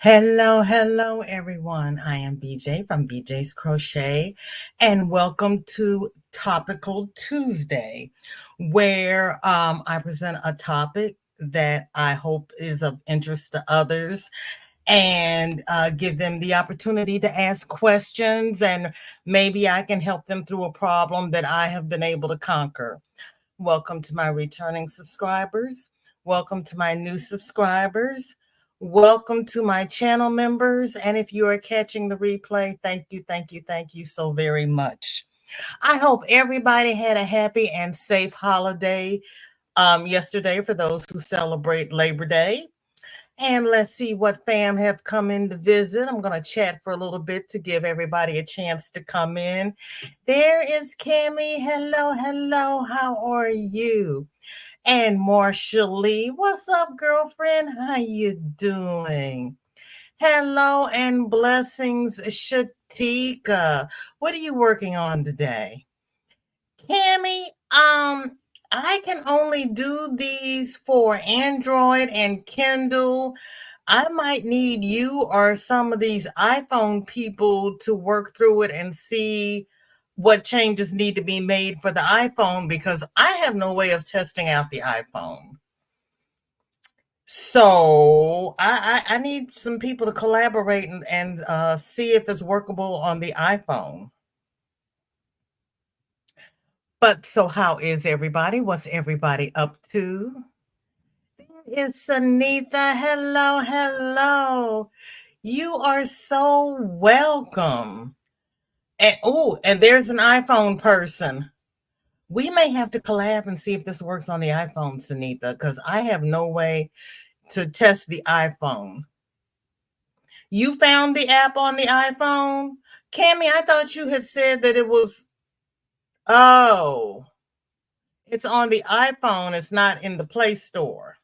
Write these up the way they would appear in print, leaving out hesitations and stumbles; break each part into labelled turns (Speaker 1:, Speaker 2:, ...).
Speaker 1: Hello, everyone. I am BJ from BJ's Crochet, and welcome to Topical Tuesday, where I present a topic that I hope is of interest to others and give them the opportunity to ask questions, and maybe I can help them through a problem that I have been able to conquer. Welcome to my returning subscribers. Welcome to my new subscribers. Welcome to my channel members. And if you are catching the replay, thank you so very much. I hope everybody had a happy and safe holiday yesterday for those who celebrate Labor Day. And let's see what fam have come in to visit. I'm going to chat for a little bit to give everybody a chance to come in. There is Cammie. Hello. How are you? And Marsha Lee. What's up, girlfriend? How you doing? Hello and blessings, Shatika. What are you working on today? Cammie, I can only do these for Android and Kindle. I might need you or some of these iPhone people to work through it and see what changes need to be made for the iPhone, because I have no way of testing out the iPhone. So I need some people to collaborate and see if it's workable on the iPhone. But so how is everybody? What's everybody up to? It's Anita. Hello. You are so welcome. And there's an iPhone person. We may have to collab and see if this works on the iPhone, Sunitha, because I have no way to test the iPhone. You found the app on the iPhone? Cammie, I thought you had said that it was, oh, it's on the iPhone. It's not in the Play Store.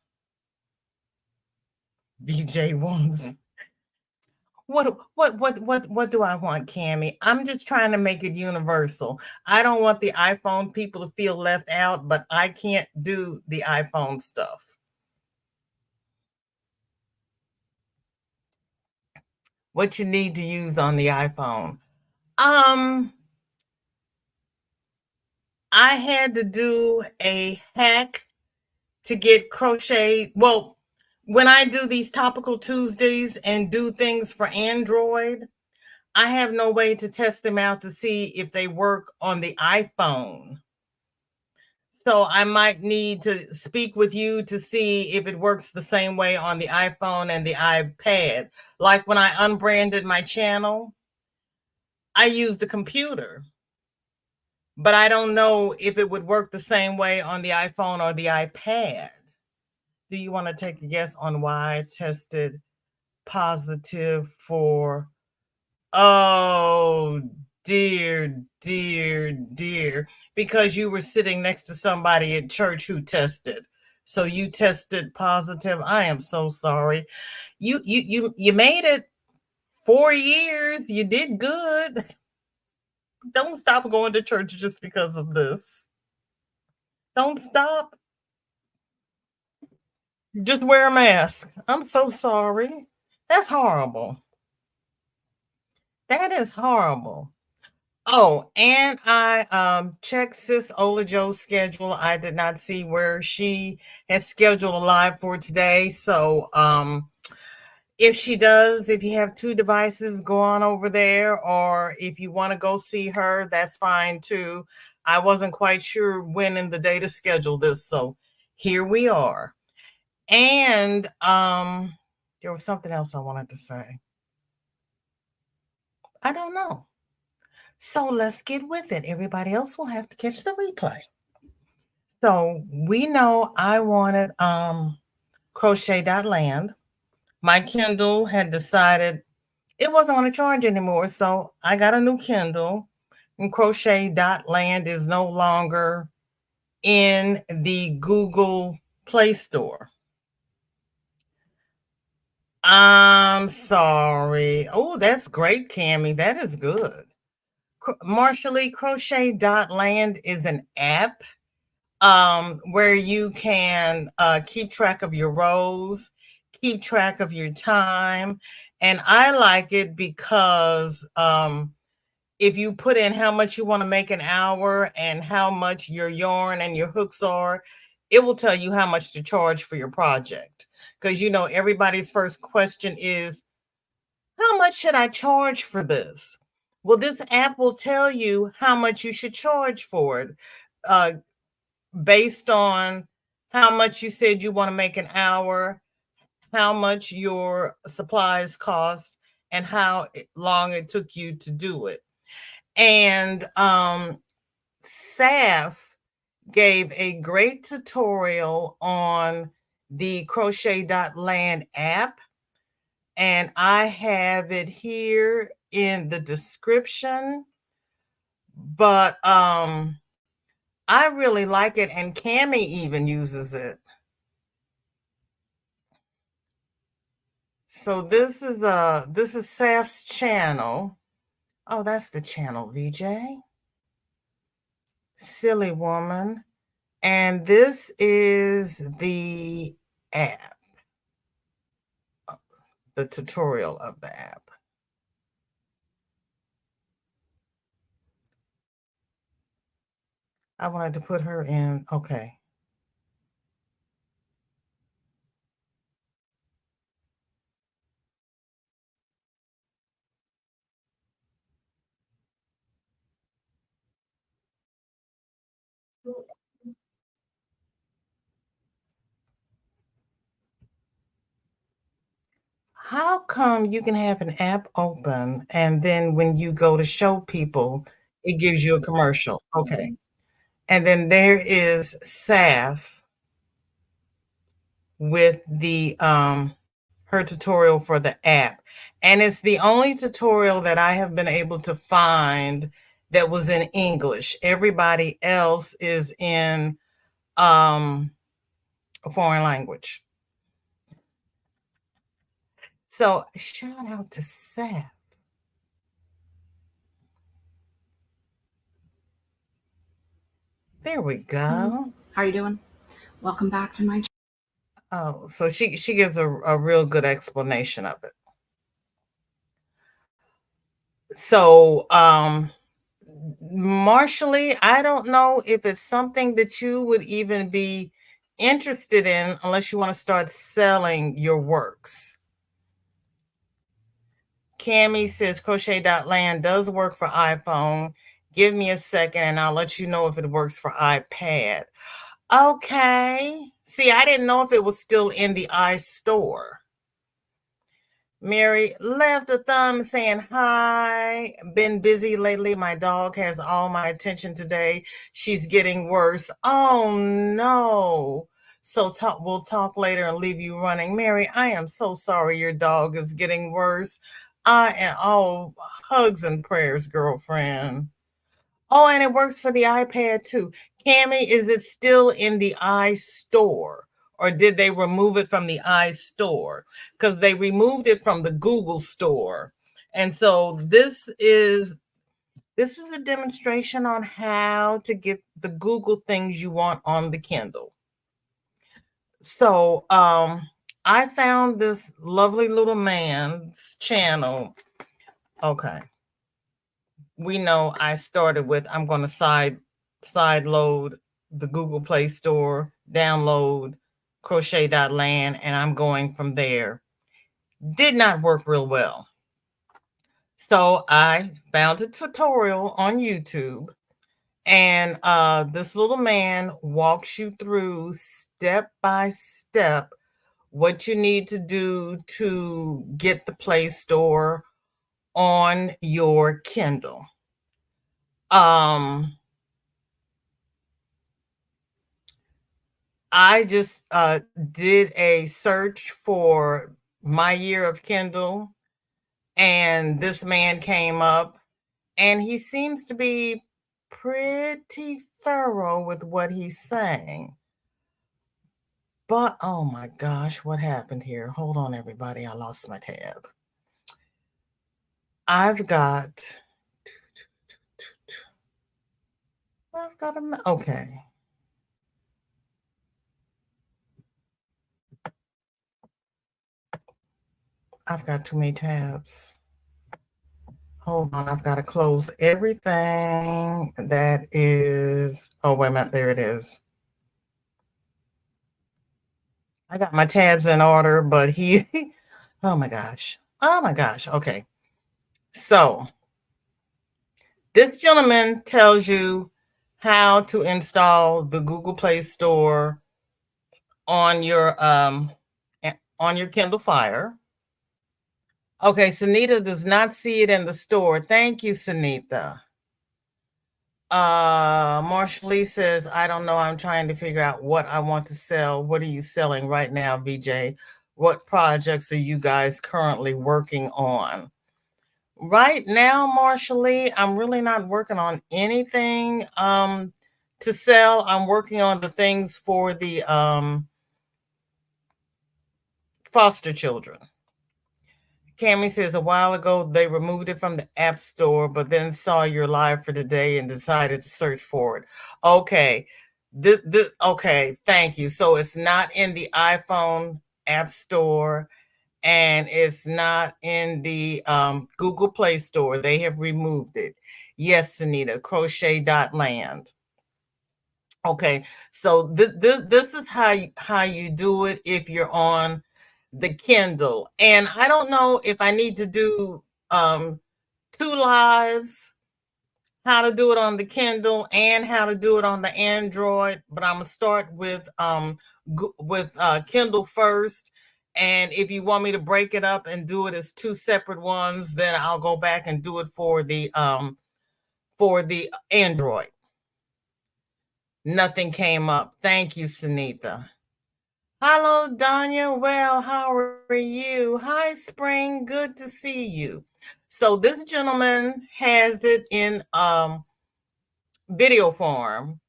Speaker 1: VJ wants. What do I want, Cammie? I'm just trying to make it universal. I don't want the iPhone people to feel left out, but I can't do the iPhone stuff. What you need to use on the iPhone? I had to do a hack to get crochet. Well, when I do these Topical Tuesdays and do things for Android, I have no way to test them out to see if they work on the iPhone. So I might need to speak with you to see if it works the same way on the iPhone and the iPad. Like when I unbranded my channel, I used the computer, but I don't know if it would work the same way on the iPhone or the iPad. Do you want to take a guess on why I tested positive for? Oh, dear. Because you were sitting next to somebody at church who tested. So you tested positive. I am so sorry. You made it 4 years. You did good. Don't stop going to church just because of this. Don't stop. Just wear a mask. I'm so sorry. That's horrible. That is horrible. Oh, and I checked Sis Olajo's schedule. I did not see where she has scheduled a live for today. So if she does, if you have two devices, go on over there. Or if you want to go see her, that's fine too. I wasn't quite sure when in the day to schedule this. So here we are. And there was something else I wanted to say. I don't know. So let's get with it. Everybody else will have to catch the replay. So we know I wanted Crochet.land. My Kindle had decided it wasn't going to charge anymore. So I got a new Kindle, and Crochet.land is no longer in the Google Play Store. I'm sorry. Oh, that's great, Cammie. That is good. Marsha Lee, Crochet.land is an app where you can keep track of your rows, keep track of your time, And I like it because if you put in how much you want to make an hour and how much your yarn and your hooks are, it will tell you how much to charge for your project. Because everybody's first question is, how much should I charge for this? Well, this app will tell you how much you should charge for it, uh, based on how much you said you want to make an hour, how much your supplies cost, and how long it took you to do it. And Saf gave a great tutorial on the Crochet.land app, and I have it here in the description. But I really like it, and Cami even uses it. So this is Saf's channel. Oh, that's the channel, VJ. Silly woman. And this is the app, the tutorial of the app. I wanted to put her in. Okay. How come you can have an app open and then when you go to show people, it gives you a commercial? Okay. And then there is Saf with the her tutorial for the app. And it's the only tutorial that I have been able to find that was in English. Everybody else is in a foreign language. So shout out to Saf. There we go.
Speaker 2: How are you doing? Welcome back to my
Speaker 1: Oh, so she gives a real good explanation of it. So Marshally, I don't know if it's something that you would even be interested in unless you want to start selling your works. Cami says Crochet.land does work for iPhone. Give me a second and I'll let you know if it works for iPad. Okay. See, I didn't know if it was still in the iStore. Mary left a thumb saying hi. Been busy lately. My dog has all my attention today. She's getting worse. Oh no. So we'll talk later and leave you running. Mary, I am so sorry your dog is getting worse. I am hugs and prayers, girlfriend. Oh, and it works for the iPad too. Cami, is it still in the iStore? Or did they remove it from the iStore? Because they removed it from the Google store. And so this is a demonstration on how to get the Google things you want on the Kindle. So I found this lovely little man's channel. Okay. We know I started with, I'm going to side load the Google Play Store, download Crochet.land, and I'm going from there. Did not work real well. So I found a tutorial on YouTube, and this little man walks you through step by step what you need to do to get the Play Store on your Kindle. I just did a search for my year of Kindle, and this man came up, and he seems to be pretty thorough with what he's saying. But oh my gosh, what happened here? Hold on, everybody. I lost my tab. I've got okay. I've got too many tabs. Hold on, I've got to close everything that is, oh, wait a minute, there it is. I got my tabs in order, but he, oh my gosh. Oh my gosh. Okay. So this gentleman tells you how to install the Google Play Store on your Kindle Fire. Okay, Sunita does not see it in the store. Thank you, Sunita. Marshall says, I don't know. I'm trying to figure out what I want to sell. What are you selling right now, VJ? What projects are you guys currently working on? Right now, Marshall I'm really not working on anything to sell. I'm working on the things for the foster children. Cammy says a while ago they removed it from the App Store, but then saw your live for today and decided to search for it. Okay. Okay, thank you. So it's not in the iPhone App Store and it's not in the Google Play Store. They have removed it. Yes, Sunita, Crochet.land. Okay, so this is how you do it if you're on the Kindle. And I don't know if I need to do two lives, how to do it on the Kindle and how to do it on the Android, but I'm gonna start with Kindle first. And if you want me to break it up and do it as two separate ones, then I'll go back and do it for the Android. Nothing came up. Thank you, Sunita. Hello, Danya. Well, how are you? Hi, Spring. Good to see you. So this gentleman has it in video form.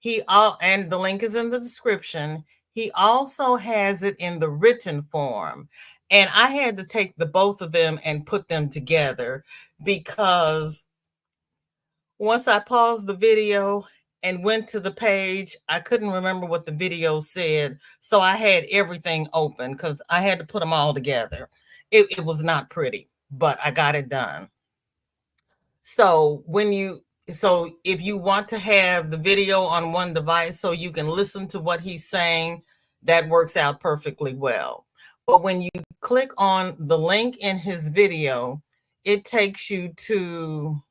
Speaker 1: And the link is in the description. He also has it in the written form. And I had to take the both of them and put them together because once I paused the video and went to the page, I couldn't remember what the video said. So I had everything open because I had to put them all together. It was not pretty, but I got it done. So if you want to have the video on one device so you can listen to what he's saying, that works out perfectly well. But when you click on the link in his video, it takes you to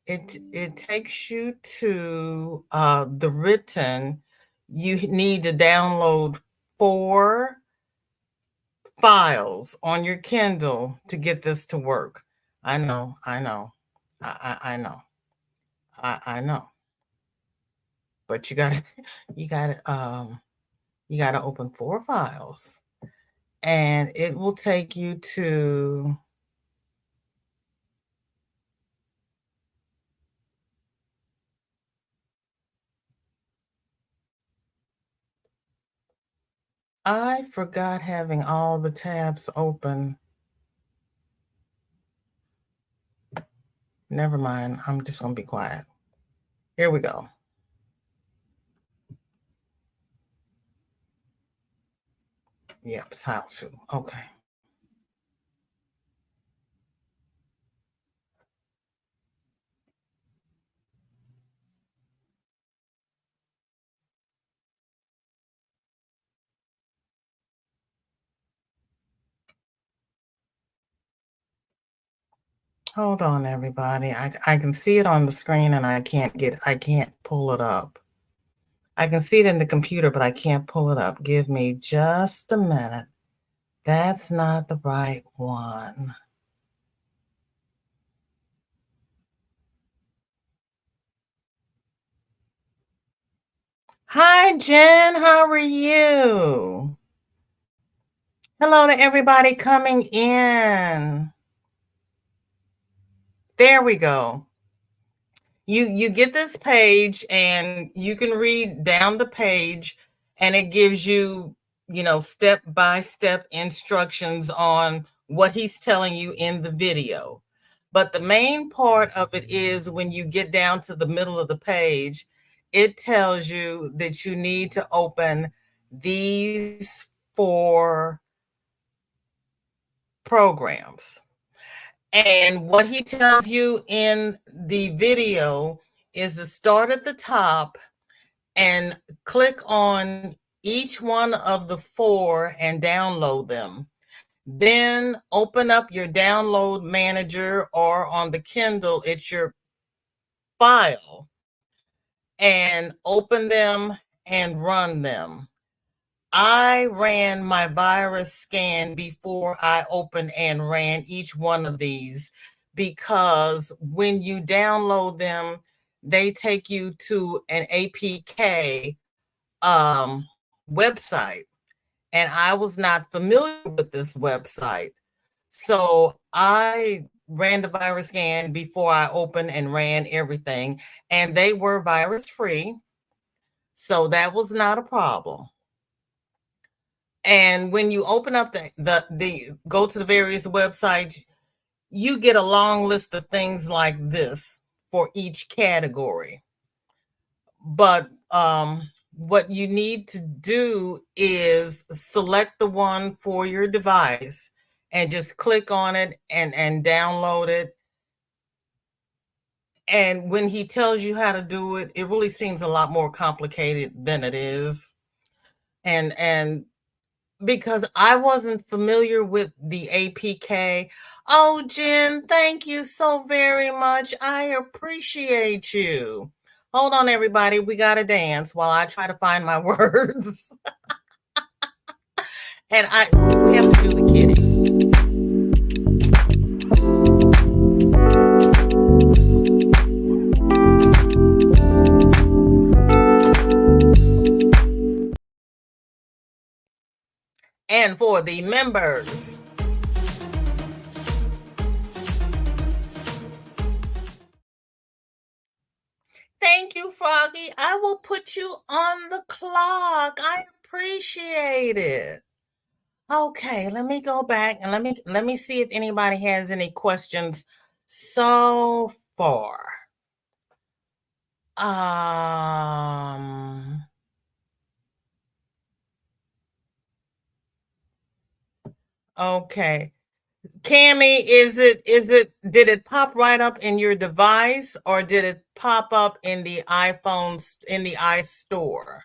Speaker 1: it takes you to the written. You need to download 4 files on your Kindle to get this to work. I know, I know, I know, I know. But you gotta, you gotta, you gotta open 4 files, and it will take you to. I forgot having all the tabs open. Never mind. I'm just gonna be quiet. Here we go. Yep, it's how to. Okay. Hold on, everybody. I can see it on the screen and I can't pull it up. I can see it in the computer, but I can't pull it up. Give me just a minute. That's not the right one. Hi, Jen. How are you? Hello to everybody coming in. There we go. You get this page and you can read down the page and it gives you, step-by-step instructions on what he's telling you in the video. But the main part of it is when you get down to the middle of the page, it tells you that you need to open these 4 programs. And what he tells you in the video is to start at the top and click on each one of the 4 and download them. Then open up your download manager, or on the Kindle, it's your file, and open them and run them. I ran my virus scan before I opened and ran each one of these, because when you download them, they take you to an APK website, and I was not familiar with this website. So I ran the virus scan before I opened and ran everything, and they were virus free. So that was not a problem. And when you open up the go to the various websites, you get a long list of things like this for each category. But what you need to do is select the one for your device and just click on it and download it. And when he tells you how to do it, it really seems a lot more complicated than it is. And because I wasn't familiar with the APK. Oh, Jen, thank you so very much. I appreciate you. Hold on, everybody. We got to dance while I try to find my words. And we have to do the kitty. And for the members, thank you, Froggy. I will put you on the clock. I appreciate it. Okay, let me go back and let me see if anybody has any questions so far. Okay. Cammy, did it pop right up in your device, or did it pop up in the iPhone, in the iStore?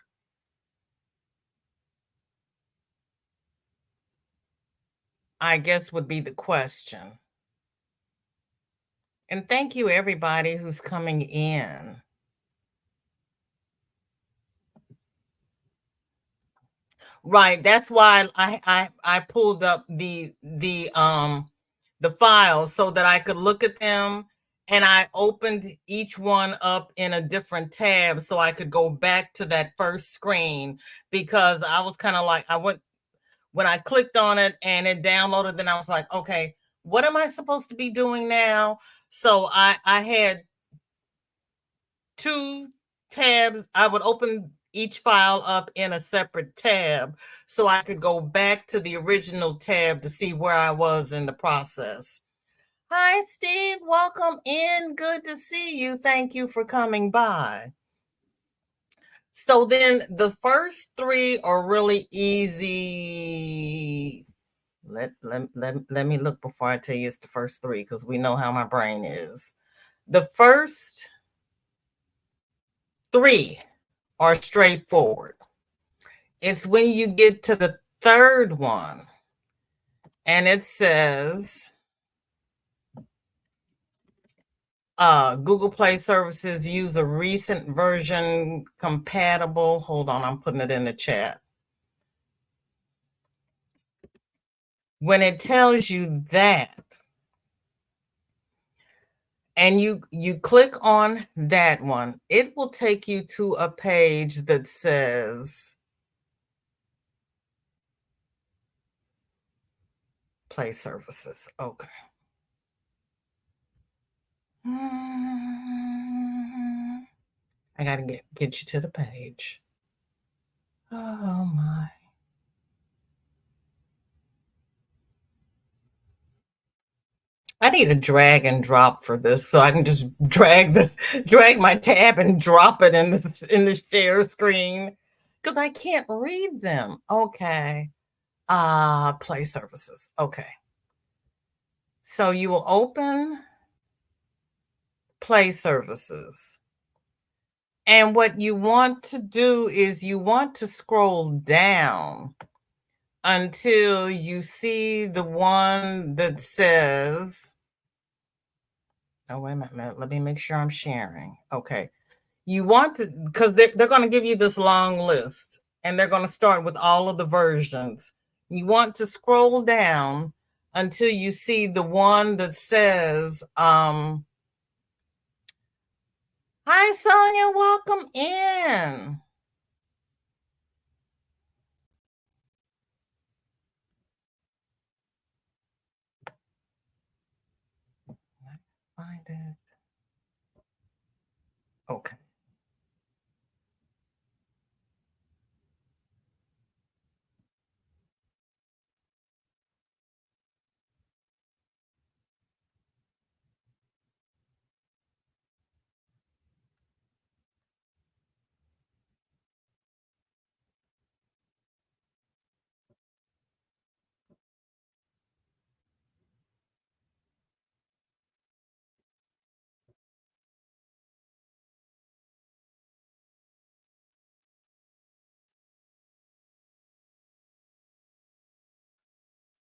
Speaker 1: I guess would be the question. And thank you, everybody who's coming in. Right, that's why I pulled up the files so that I could look at them, and I opened each one up in a different tab so I could go back to that first screen, because I was kind of like, when I clicked on it and it downloaded, then I was like, okay, what am I supposed to be doing now? So I had 2 tabs. I would open each file up in a separate tab so I could go back to the original tab to see where I was in the process. Hi, Steve. Welcome in. Good to see you. Thank you for coming by. So then the first 3 are really easy. Let me look before I tell you it's the first 3, because we know how my brain is. The first 3 are straightforward. It's when you get to the third one and it says Google Play services use a recent version compatible. Hold on, I'm putting it in the chat. When it tells you that, and you click on that one, it will take you to a page that says Play services. Okay. I gotta get you to the page. Oh my. I need a drag and drop for this, so I can just drag my tab and drop it in the share screen. because I can't read them. Okay. Play services. Okay. So you will open play services. And what you want to do is you want to scroll down until you see the one that says, oh, wait a minute. Let me make sure I'm sharing. Okay. You want to, because they're going to give you this long list and they're going to start with all of the versions. You want to scroll down until you see the one that says, hi, Sonia, welcome in. Find it. Okay.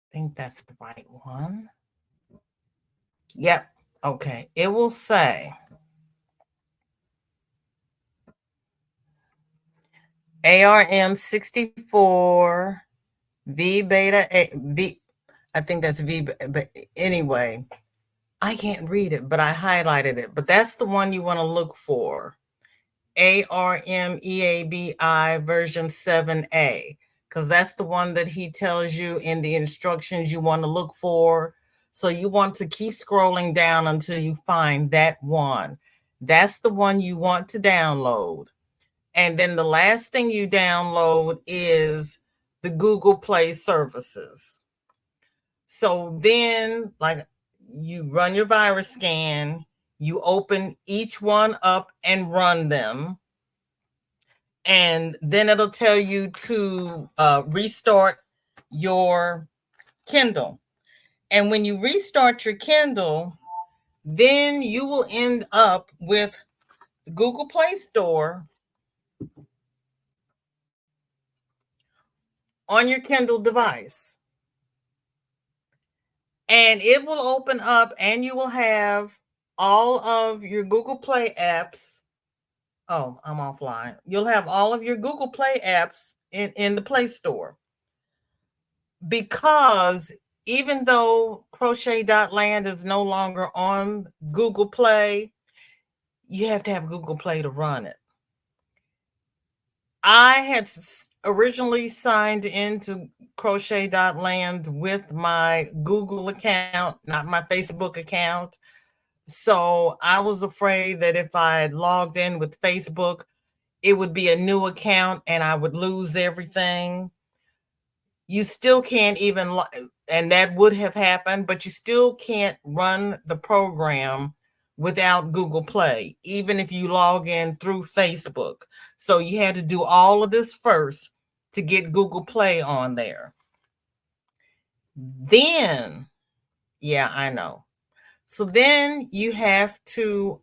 Speaker 1: I think that's the right one. Yep. Okay. It will say ARM 64 V beta V. I think that's V, but anyway, I can't read it, but I highlighted it. But that's the one you want to look for. ARMEABI version 7A, because that's the one that he tells you in the instructions you want to look for. So you want to keep scrolling down until you find that one. That's the one you want to download. And then the last thing you download is the Google Play services. So then, like, you run your virus scan, you open each one up and run them. And then it'll tell you to restart your Kindle. And when you restart your Kindle, then you will end up with the Google Play Store on your Kindle device. And it will open up and you will have all of your Google Play apps. Oh, I'm offline. You'll have all of your Google Play apps in the Play Store. Because even though Crochet.land is no longer on Google Play, you have to have Google Play to run it. I had originally signed into Crochet.land with my Google account, not my Facebook account. So I was afraid that if I had logged in with Facebook, it would be a new account and I would lose everything. You still can't even, and that would have happened, but you still can't run the program without Google Play, even if you log in through Facebook. So you had to do all of this first to get Google Play on there. Then, yeah, I know. So then you have to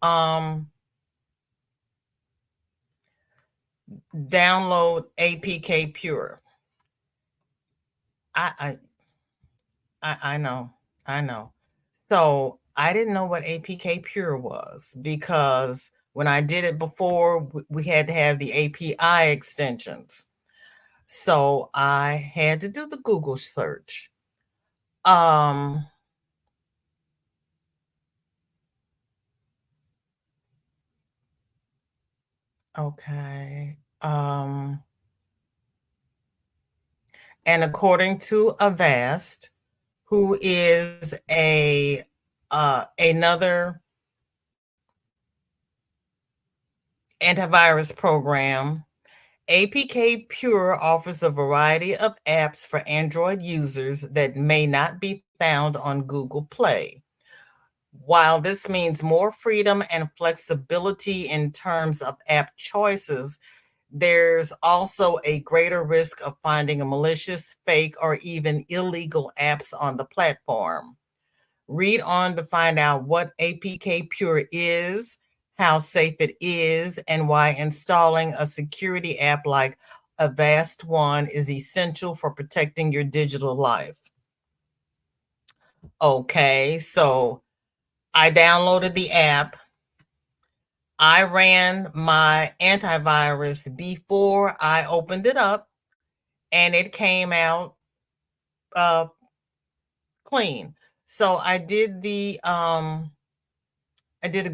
Speaker 1: download APK Pure. I know. I know. So I didn't know what APK Pure was because when I did it before, we had to have the API extensions. So I had to do the Google search. Um, okay. And according to Avast, who is a another antivirus program, APK Pure offers a variety of apps for Android users that may not be found on Google Play. While this means more freedom and flexibility in terms of app choices, There's also a greater risk of finding a malicious, fake, or even illegal apps on the platform. Read on to find out what APK Pure is, how safe it is, and why installing a security app like Avast One is essential for protecting your digital life. Okay, so I downloaded the app. I ran my antivirus before I opened it up, and it came out clean. So I did a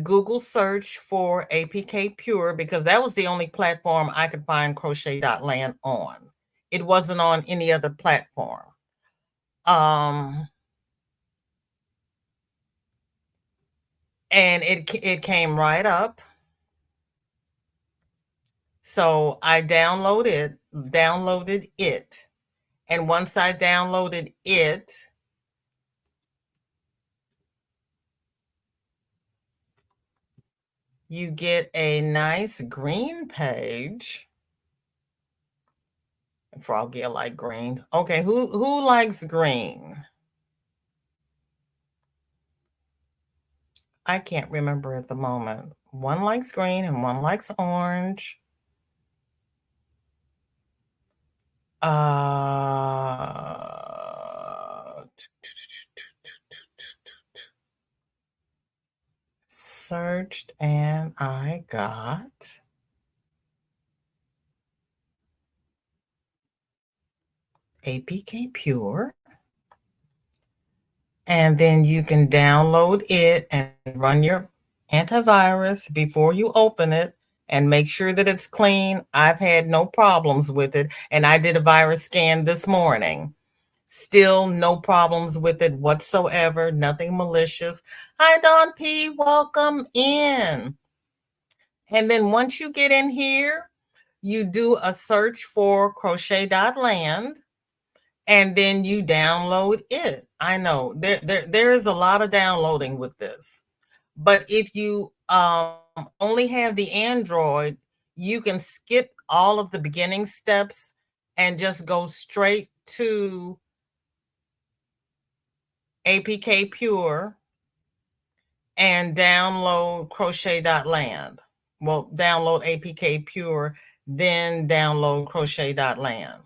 Speaker 1: Google search for APK Pure because that was the only platform I could find Crochet.land on. It wasn't on any other platform. And it came right up. So I downloaded it. And once I downloaded it, you get a nice green page. Froggy, I like green. Okay, who likes green? I can't remember at the moment. One likes green and one likes orange. Searched and I got APK Pure. And then you can download it and run your antivirus before you open it and make sure that it's clean. I've had no problems with it. And I did a virus scan this morning. Still no problems with it whatsoever. Nothing malicious. Hi, Don P. Welcome in. And then once you get in here, you do a search for Crochet.land. And then you download it. I know there is a lot of downloading with this, but if you only have the Android, you can skip all of the beginning steps and just go straight to APK Pure and download Crochet.land. Well, download APK Pure, then download Crochet.land.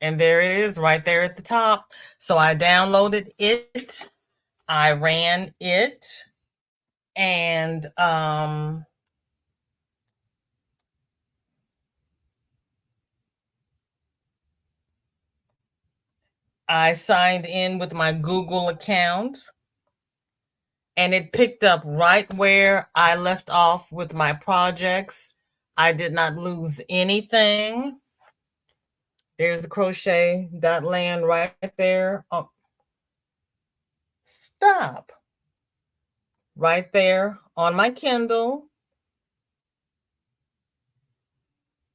Speaker 1: And there it is right there at the top. So I downloaded it, I ran it, and I signed in with my Google account, and it picked up right where I left off with my projects. I did not lose anything. There's the Crochet.land right there. Oh, stop. Right there on my Kindle.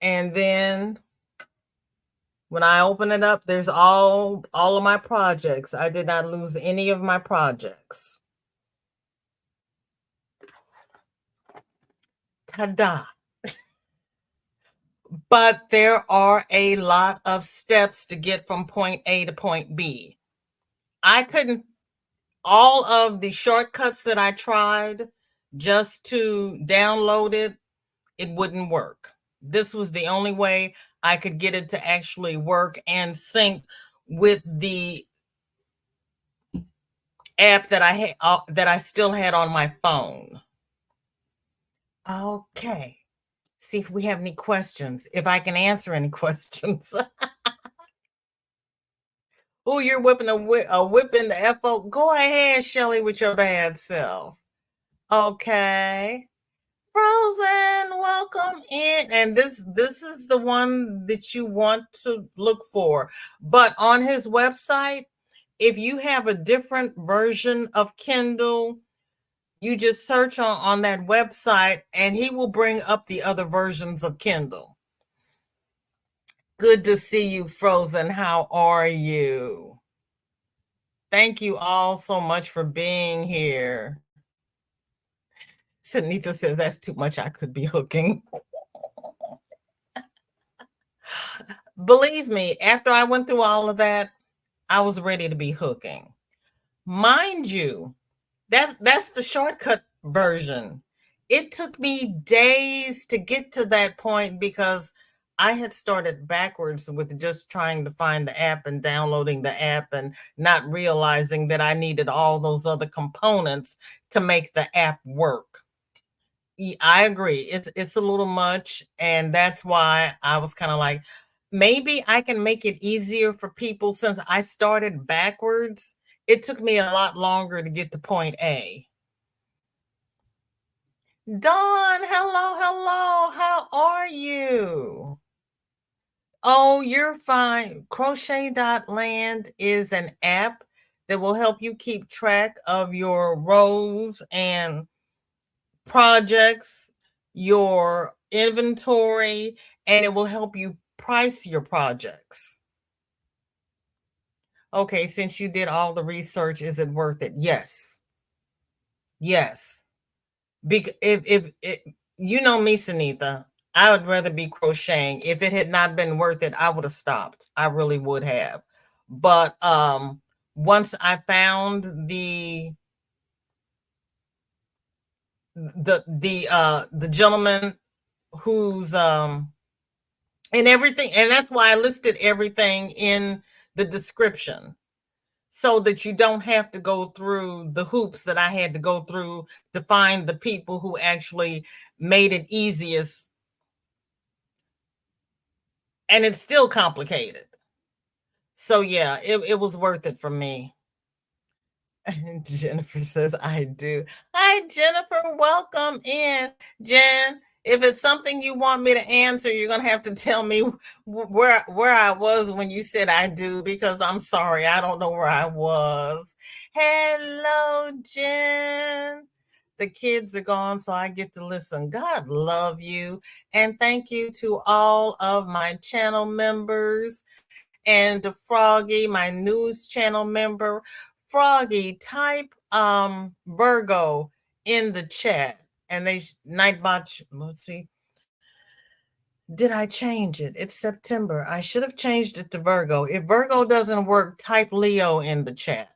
Speaker 1: And then when I open it up, there's all of my projects. I did not lose any of my projects. Ta-da. But there are a lot of steps to get from point A to point B. I couldn't, all of the shortcuts that I tried just to download it, it wouldn't work. This was the only way I could get it to actually work and sync with the app that I still had on my phone. Okay. See if we have any questions, if I can answer any questions. Oh, you're whipping whipping the FO. Go ahead, Shelly, with your bad self. Okay. Frozen, welcome in. And this is the one that you want to look for. But on his website, if you have a different version of Kindle, you just search on that website and he will bring up the other versions of Kindle. Good to see you, Frozen. How are you? Thank you all so much for being here. Sunita says that's too much. I could be hooking. Believe me, after I went through all of that, I was ready to be hooking. Mind you, that's the shortcut version. It took me days to get to that point because I had started backwards with just trying to find the app and downloading the app and not realizing that I needed all those other components to make the app work. I agree. It's a little much, and that's why I was kind of like, maybe I can make it easier for people since I started backwards. It took me a lot longer to get to point A. Dawn, hello, hello. How are you? Oh, you're fine. Crochet.land is an app that will help you keep track of your rows and projects, your inventory, and it will help you price your projects. Okay, since you did all the research, is it worth it? Yes. Yes. If you know me, Sunita, I would rather be crocheting. If it had not been worth it, I would have stopped. I really would have. But once I found the gentleman who's and everything, and that's why I listed everything in the description so that you don't have to go through the hoops that I had to go through to find the people who actually made it easiest. And it's still complicated. So yeah, it was worth it for me. And Jennifer says, I do. Hi, Jennifer. Welcome in, Jen. If it's something you want me to answer, you're gonna have to tell me where I was when you said I do, because I'm sorry, I don't know where I was. Hello, Jen. The kids are gone, so I get to listen. God love you. And thank you to all of my channel members and to Froggy, my news channel member. Froggy, type Virgo in the chat. And they Nightbot, let's see. Did I change it? It's September. I should have changed it to Virgo. If Virgo doesn't work, type Leo in the chat.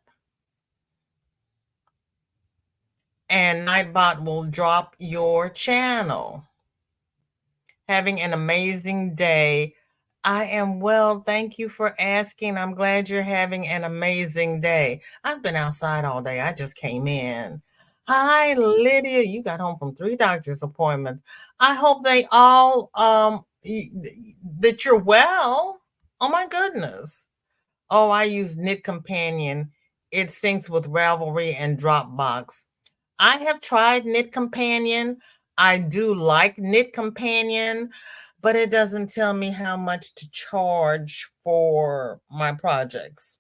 Speaker 1: And Nightbot will drop your channel. Having an amazing day. I am well. Thank you for asking. I'm glad you're having an amazing day. I've been outside all day. I just came in. Hi, Lydia. You got home from 3 doctor's appointments. I hope they all that you're well. Oh my goodness. Oh, I use Knit Companion. It syncs with Ravelry and Dropbox. I have tried Knit Companion. I do like Knit Companion, but it doesn't tell me how much to charge for my projects.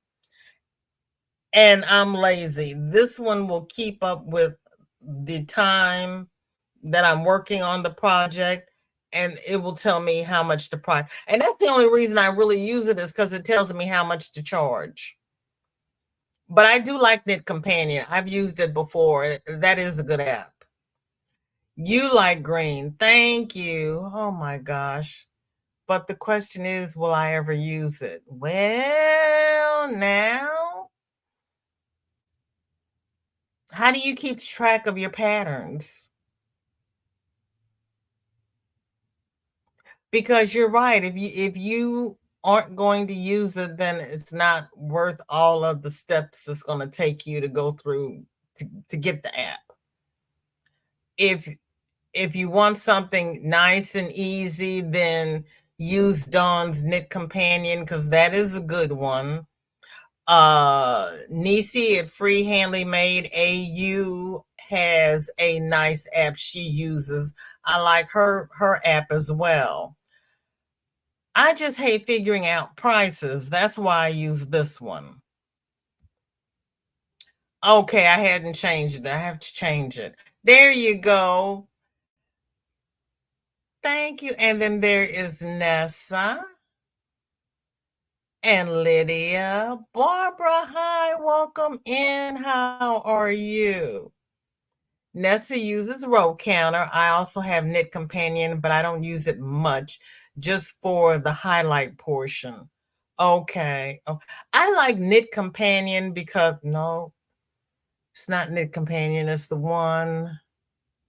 Speaker 1: And I'm lazy. This one will keep up with the time that I'm working on the project, and it will tell me how much to price. And that's the only reason I really use it, is because it tells me how much to charge. But I do like Knit Companion. I've used it before. That is a good app. You like green. Thank you. Oh my gosh. But the question is, will I ever use it? Well, now, how do you keep track of your patterns? Because you're right. If you aren't going to use it, then it's not worth all of the steps it's going to take you to go through to get the app. If you want something nice and easy, then use Dawn's Knit Companion, because that is a good one. Nisi at Free Handly Made AU has a nice app she uses. I like her app as well. I just hate figuring out prices. That's why I use this one. Okay, I hadn't changed it. I have to change it. There you go. Thank you. And then there is Nessa. and Lydia. Barbara, hi, welcome in. How are you? Nessa uses row counter. I also have Knit Companion, but I don't use it much, just for the highlight portion. Okay. Oh, I like Knit Companion because no, it's not Knit Companion. It's the one.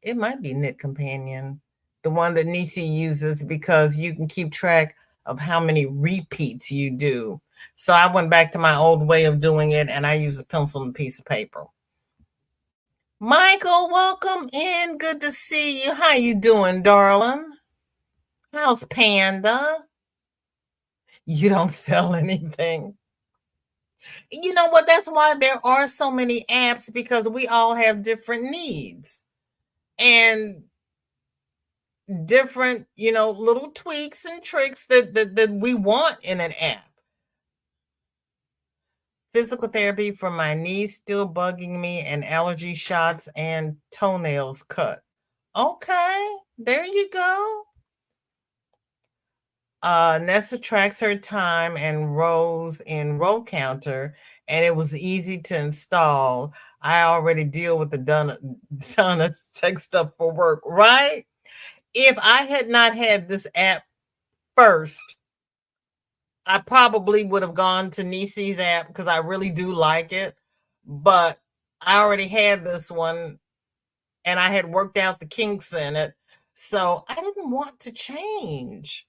Speaker 1: It might be Knit Companion, the one that Nisi uses because you can keep track of how many repeats you do. So I went back to my old way of doing it, and I use a pencil and a piece of paper. Michael, welcome in. Good to see you. How you doing, darling? How's Panda? You don't sell anything. You know what? That's why there are so many apps, because we all have different needs and different, little tweaks and tricks that we want in an app. Physical therapy for my knees still bugging me, and allergy shots and toenails cut. Okay, there you go. Nessa tracks her time and rows in row counter, and it was easy to install. I already deal with the ton of tech stuff for work, right? If I had not had this app first, I probably would have gone to Nisi's app because I really do like it. But I already had this one, and I had worked out the kinks in it. So I didn't want to change.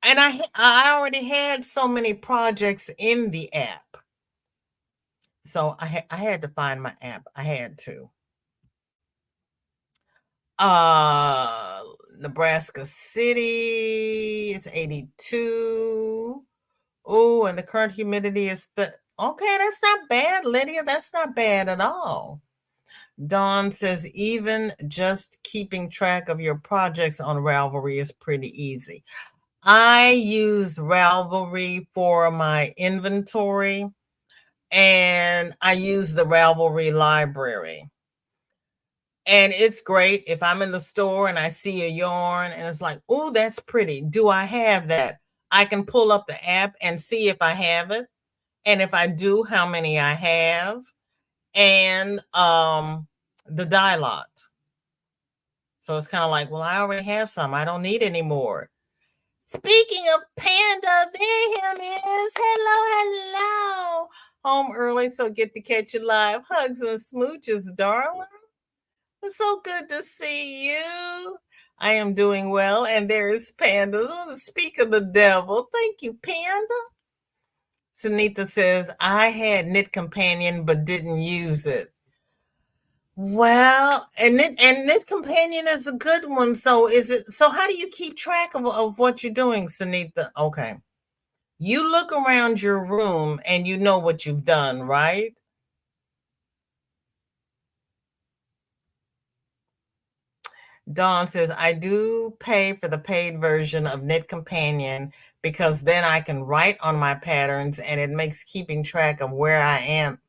Speaker 1: And I already had so many projects in the app. So I had to find my app. I had to. Uh Nebraska City is 82. Oh, and the current humidity is okay, that's not bad, Lydia. That's not bad at all. Dawn says, even just keeping track of your projects on Ravelry is pretty easy. I use Ravelry for my inventory, and I use the Ravelry library. And it's great if I'm in the store and I see a yarn and it's like, oh, that's pretty. Do I have that? I can pull up the app and see if I have it. And if I do, how many I have, and the dye lot. So it's kind of like, well, I already have some. I don't need any more. Speaking of Panda, there him is. Hello, hello. Home early, so get to catch you live. Hugs and smooches, darling. It's so good to see you. I am doing well, and there is Panda. Speak of the devil. Thank you, Panda. Sunita says, I had Knit Companion but didn't use it. Well, and Knit Companion is a good one. So how do you keep track of what you're doing, Sunita? Okay. You look around your room and you know what you've done, right? Dawn says, I do pay for the paid version of Knit Companion because then I can write on my patterns, and it makes keeping track of where I am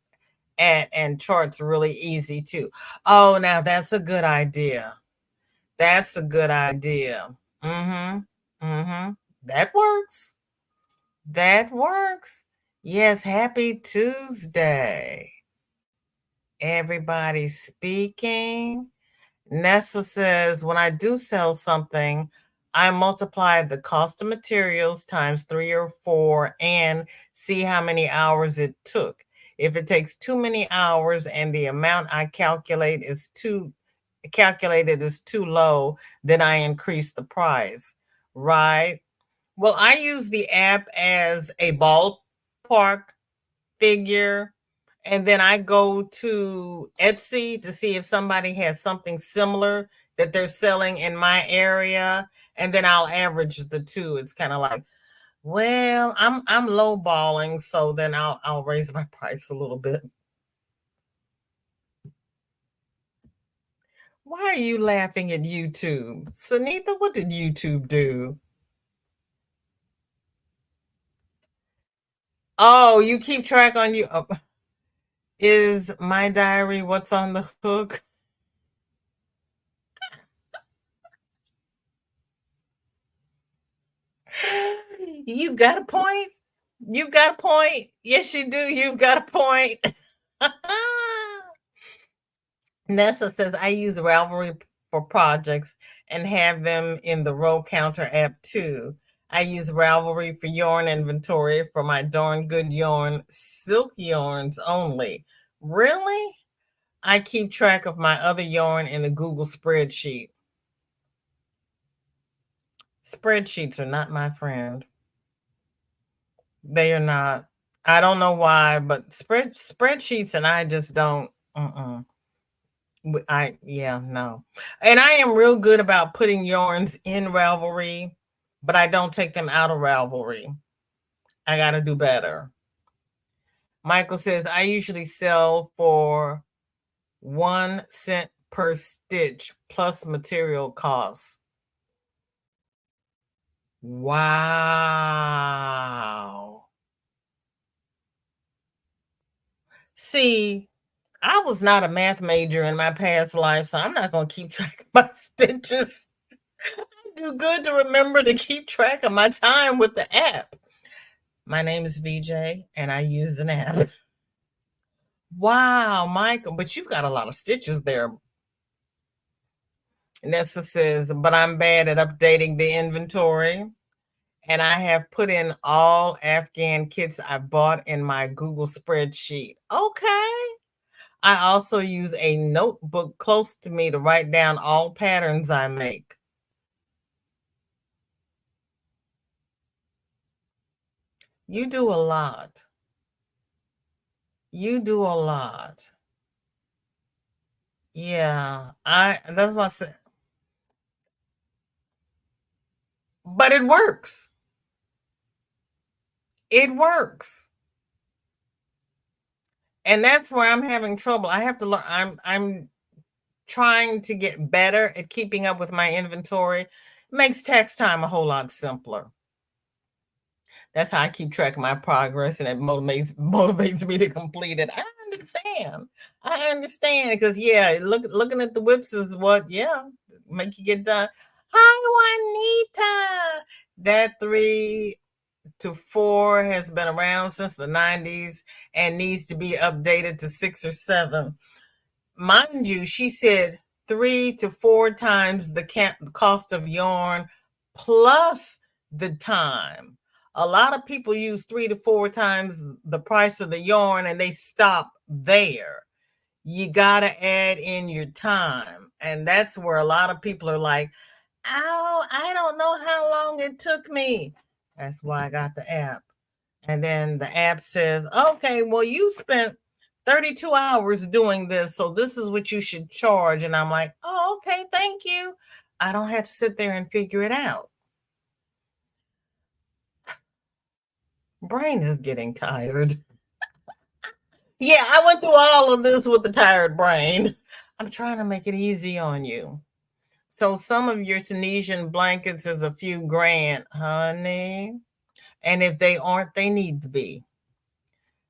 Speaker 1: at and charts really easy too. Oh, now that's a good idea. That's a good idea. Mm-hmm. Mm-hmm. That works. That works. Yes, happy Tuesday. Everybody speaking. Nessa says, when I do sell something, I multiply the cost of materials times 3 or 4 and see how many hours it took. If it takes too many hours and the amount I calculated is too low, then I increase the price. Right? Well, I use the app as a ballpark figure, and then I go to Etsy to see if somebody has something similar that they're selling in my area, and then I'll average the two. It's kind of like, well, I'm lowballing, so then I'll raise my price a little bit. Why are you laughing at YouTube? Sunita, what did YouTube do? Oh, you keep track on you. Is my diary what's on the hook? You've got a point. You got a point. Yes, you do. You've got a point. Nessa says, I use Ravelry for projects and have them in the row counter app too. I use Ravelry for yarn inventory for my darn good yarn, silk yarns only. Really? I keep track of my other yarn in a Google spreadsheet. Spreadsheets are not my friend. They are not. I don't know why, but spreadsheets and I just don't. No. And I am real good about putting yarns in Ravelry, but I don't take them out of Ravelry. I got to do better. Michael says, I usually sell for 1 cent per stitch plus material costs. Wow. See, I was not a math major in my past life, so I'm not going to keep track of my stitches. I do good to remember to keep track of my time with the app. My name is VJ, and I use an app. Wow, Michael, but you've got a lot of stitches there. Nessa says, but I'm bad at updating the inventory. And I have put in all Afghan kits I bought in my Google spreadsheet. Okay. I also use a notebook close to me to write down all patterns I make. You do a lot. You do a lot. Yeah, that's what I said. But it works. It works. And that's where I'm having trouble. I have to learn. I'm trying to get better at keeping up with my inventory. It makes tax time a whole lot simpler. That's how I keep track of my progress, and it motivates me to complete it. I understand because looking at the whips is what make you get done. Hi, Juanita. That 3 to 4 has been around since the 90s and needs to be updated to 6 or 7. Mind you, she said 3 to 4 times the cost of yarn plus the time. A lot of people use 3 to 4 times the price of the yarn and they stop there. You got to add in your time. And that's where a lot of people are like, oh, I don't know how long it took me. That's why I got the app. And then the app says, okay, well, you spent 32 hours doing this, so this is what you should charge. And I'm like, oh, okay, thank you. I don't have to sit there and figure it out. Brain is getting tired. Yeah, I went through all of this with the tired brain. I'm trying to make it easy on you. So some of your Tunisian blankets is a few grand, honey. And if they aren't, they need to be.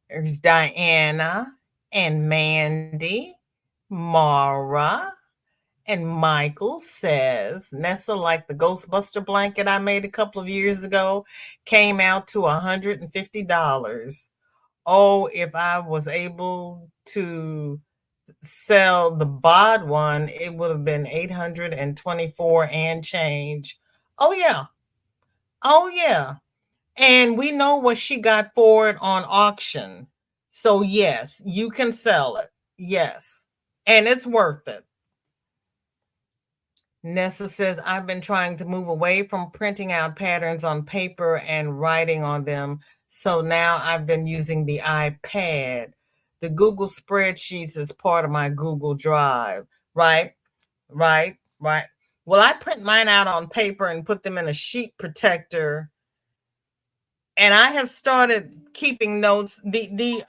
Speaker 1: There's Diana and Mandy, Mara, and Michael says, Nessa, like the Ghostbuster blanket I made a couple of years ago, came out to $150. Oh, if I was able to sell the bod one, it would have been 824 and change. Oh, yeah. Oh, yeah. And we know what she got for it on auction. So, yes, you can sell it. Yes. And it's worth it. Nessa says, I've been trying to move away from printing out patterns on paper and writing on them. So now I've been using the iPad. The Google spreadsheets is part of my Google Drive. Right, right, right. Well, I print mine out on paper and put them in a sheet protector. And I have started keeping notes. The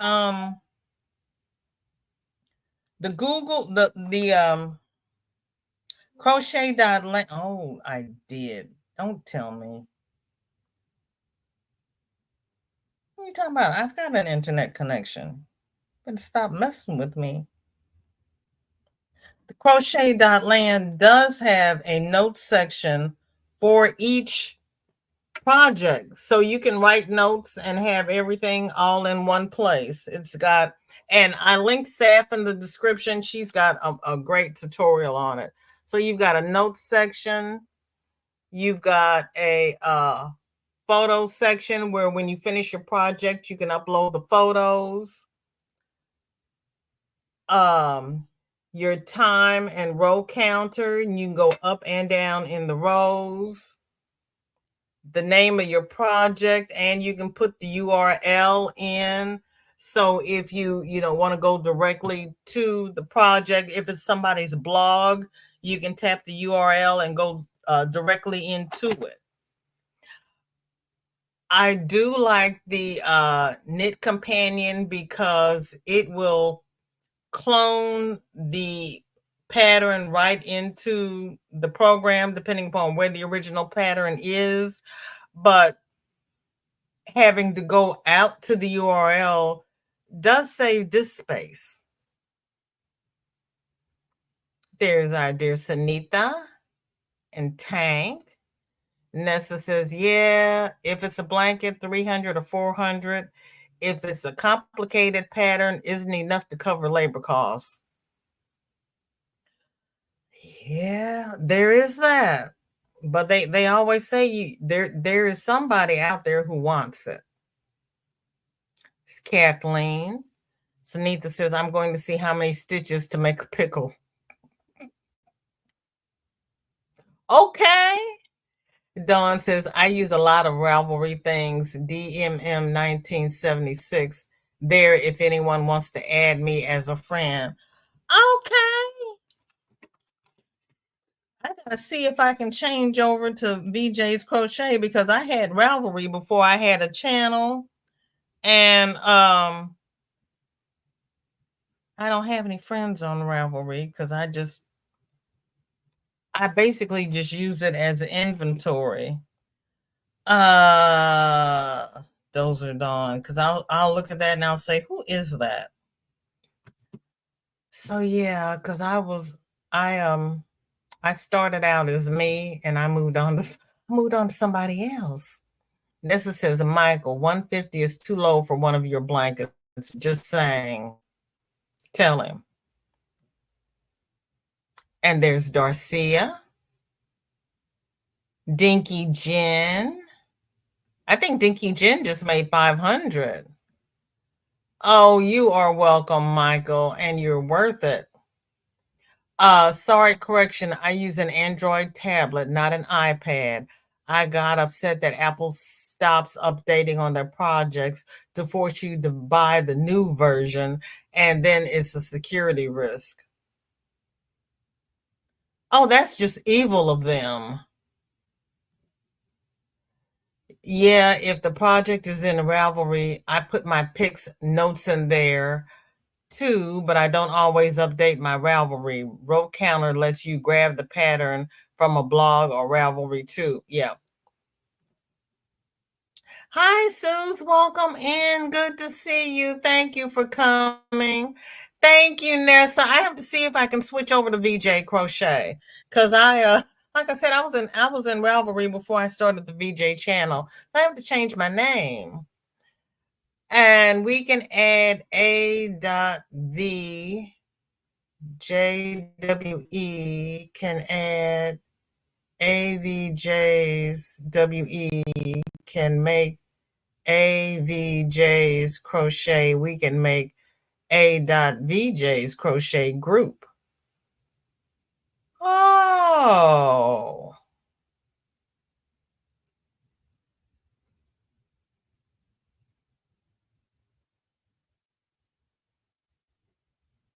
Speaker 1: Google the Crochet.land. Oh, I did. Don't tell me. What are you talking about? I've got an internet connection. Better stop messing with me. The Crochet.land does have a notes section for each project. So you can write notes and have everything all in one place. It's got, and I linked Saf in the description. She's got a great tutorial on it. So you've got a notes section, you've got a photo section where when you finish your project, you can upload the photos. Your time and row counter, and you can go up and down in the rows, the name of your project, and you can put the URL in. So if you want to go directly to the project, if it's somebody's blog, you can tap the URL and go directly into it. I do like the Knit Companion because it will clone the pattern right into the program, depending upon where the original pattern is. But having to go out to the URL does save disk space. There's our dear Sanita and Tank. Nessa says, yeah, if it's a blanket, 300 or 400. If it's a complicated pattern, isn't enough to cover labor costs. Yeah, there is that. But they always say there is somebody out there who wants it. It's Kathleen. Sunitha says, I'm going to see how many stitches to make a pickle. Okay. Dawn says, I use a lot of Ravelry things, DMM 1976. There, if anyone wants to add me as a friend. Okay. I gotta see if I can change over to VJ's Crochet because I had Ravelry before I had a channel. And I don't have any friends on Ravelry because I basically just use it as inventory. Those are Dawn, because I'll look at that and I'll say, who is that? So yeah, because I started out as me and I moved on to somebody else. This says, Michael, 150 is too low for one of your blankets. Just saying. Tell him. And there's Darcia. Dinky Jen. I think Dinky Jen just made 500. Oh, you are welcome, Michael, and you're worth it. Sorry, correction. I use an Android tablet, not an iPad. I got upset that Apple stops updating on their projects to force you to buy the new version, and then it's a security risk. Oh, that's just evil of them. Yeah, if the project is in Ravelry, I put my pics notes in there too, but I don't always update my Ravelry. Row counter lets you grab the pattern from a blog or Ravelry too. Yeah. Hi, Suze. Welcome in. Good to see you. Thank you for coming. Thank you, Nessa. I have to see if I can switch over to VJ Crochet because like I said, I was in Ravelry before I started the VJ channel. So I have to change my name. And we can add A.V. JWE can add AVJ's WE can make AVJ's crochet. We can make A.VJ's crochet group. Oh.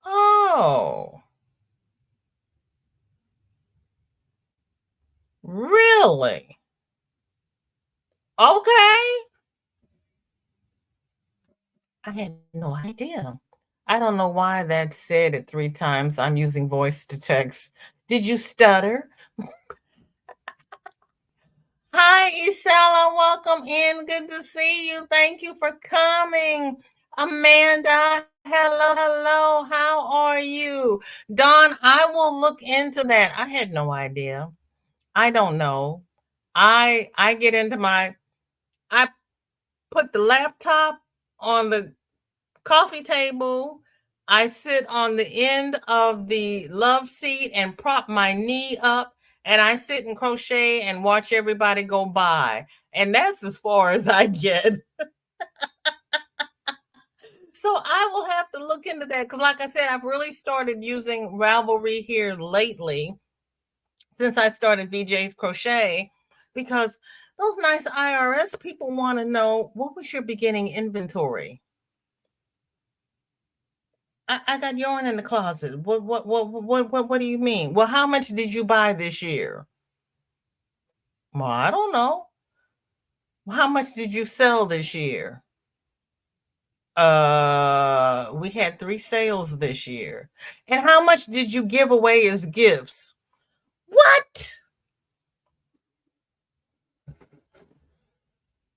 Speaker 1: Oh. Really? Okay. I had no idea. I don't know why that said it 3 times. I'm using voice to text. Did you stutter? Hi, Isela. Welcome in. Good to see you. Thank you for coming. Amanda, hello. How are you? Dawn, I will look into that. I had no idea. I don't know. I get into my I put the laptop on the coffee table. I sit on the end of the love seat and prop my knee up, and I sit and crochet and watch everybody go by. And that's as far as I get. So I will have to look into that because, like I said, I've really started using Ravelry here lately since I started VJ's Crochet because those nice IRS people want to know what was your beginning inventory. I got yarn in the closet. What do you mean? Well, how much did you buy this year? Well, I don't know. How much did you sell this year? We had 3 sales this year. And how much did you give away as gifts? What?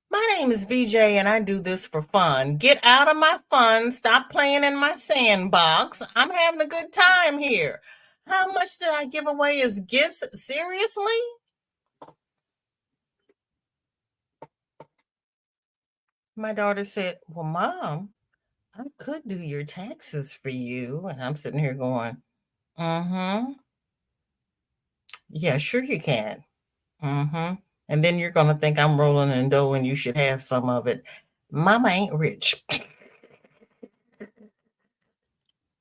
Speaker 1: My name is VJ and I do this for fun. Get out of my fun. Stop playing in my sandbox. I'm having a good time here. How much did I give away as gifts? Seriously? My daughter said, well, Mom, I could do your taxes for you. And I'm sitting here going, mm-hmm. Yeah, sure you can. Mm-hmm. And then you're going to think I'm rolling in dough and you should have some of it. Mama ain't rich.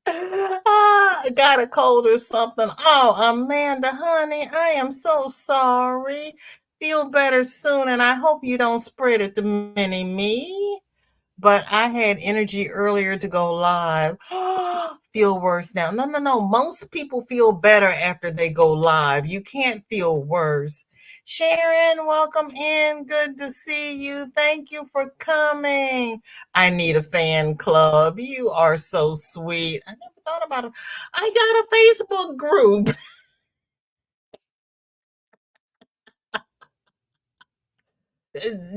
Speaker 1: I got a cold or something. Oh, Amanda, honey, I am so sorry. Feel better soon, and I hope you don't spread it to mini me. But I had energy earlier to go live. Feel worse now. No, no, no. Most people feel better after they go live. You can't feel worse. Sharon, welcome in. Good to see you. Thank you for coming. I need a fan club. You are so sweet. I never thought about it. I got a Facebook group.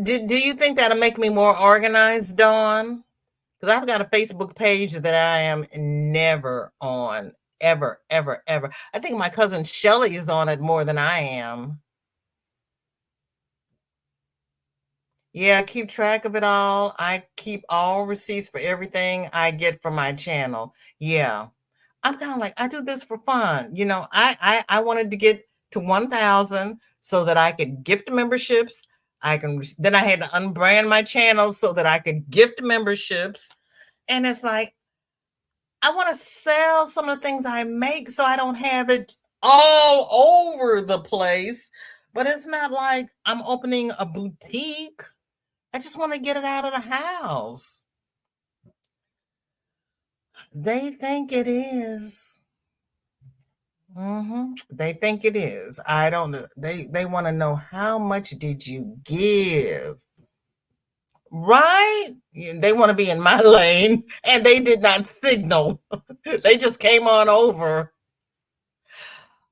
Speaker 1: Do you think that'll make me more organized, Dawn? Because I've got a Facebook page that I am never on, ever, ever, ever. I think my cousin Shelly is on it more than I am. Yeah, I keep track of it all. I keep all receipts for everything I get from my channel. Yeah. I'm kind of like, I do this for fun. You know, I wanted to get to 1,000 so that I could gift memberships. Then I had to unbrand my channel so that I could gift memberships. And it's like, I want to sell some of the things I make so I don't have it all over the place. But it's not like I'm opening a boutique. I just want to get it out of the house. They think it is. They think it is. I don't know. They want to know how much did you give? Right? They want to be in my lane and they did not signal. They just came on over.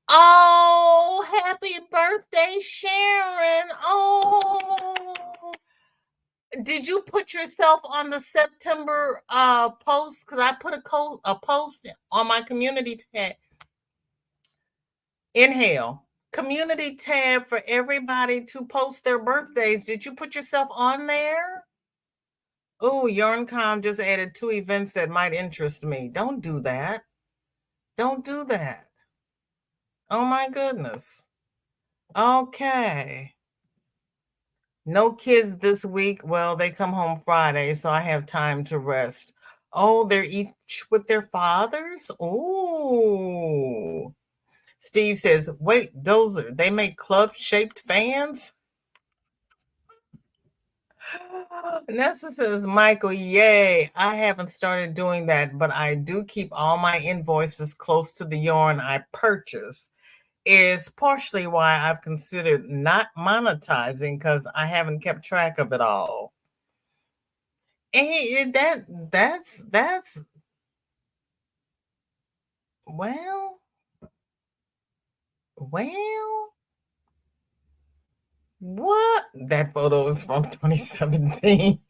Speaker 1: Oh, happy birthday, Sharon. Oh, did you put yourself on the September post? Because I put a post on my community tab. Inhale. Community tab for everybody to post their birthdays. Did you put yourself on there? Oh, YarnCom just added 2 events that might interest me. Don't do that. Don't do that. Oh my goodness. Okay. No kids this week. Well, they come home Friday, so I have time to rest. Oh, they're each with their fathers? Oh. Steve says, wait, they make club-shaped fans? Nessa says, Michael, yay. I haven't started doing that, but I do keep all my invoices close to the yarn I purchase. Is partially why I've considered not monetizing because I haven't kept track of it all. And that's well, well, what? That photo is from 2017.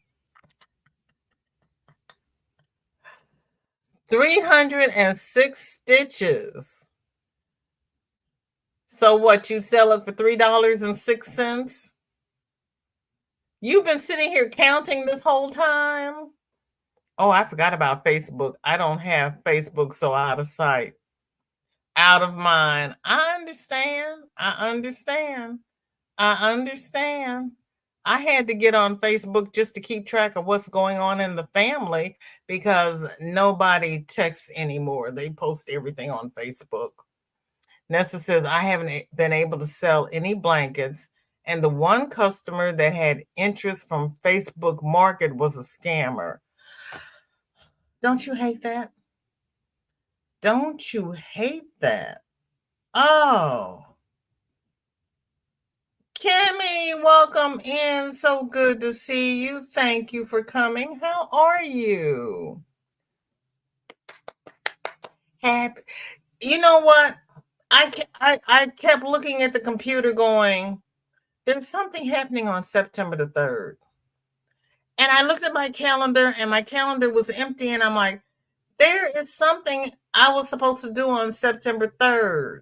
Speaker 1: 306 stitches. So what, you sell it for $3.06? You've been sitting here counting this whole time? Oh, I forgot about Facebook. I don't have Facebook, so out of sight, out of mind. I understand. I understand. I understand. I had to get on Facebook just to keep track of what's going on in the family because nobody texts anymore. They post everything on Facebook. Nessa says, I haven't been able to sell any blankets. And the one customer that had interest from Facebook Market was a scammer. Don't you hate that? Don't you hate that? Oh, Kimmy, welcome in. So good to see you. Thank you for coming. How are you? Happy. You know what? I kept looking at the computer going, there's something happening on September the 3rd. And I looked at my calendar and my calendar was empty. And I'm like, there is something I was supposed to do on September 3rd.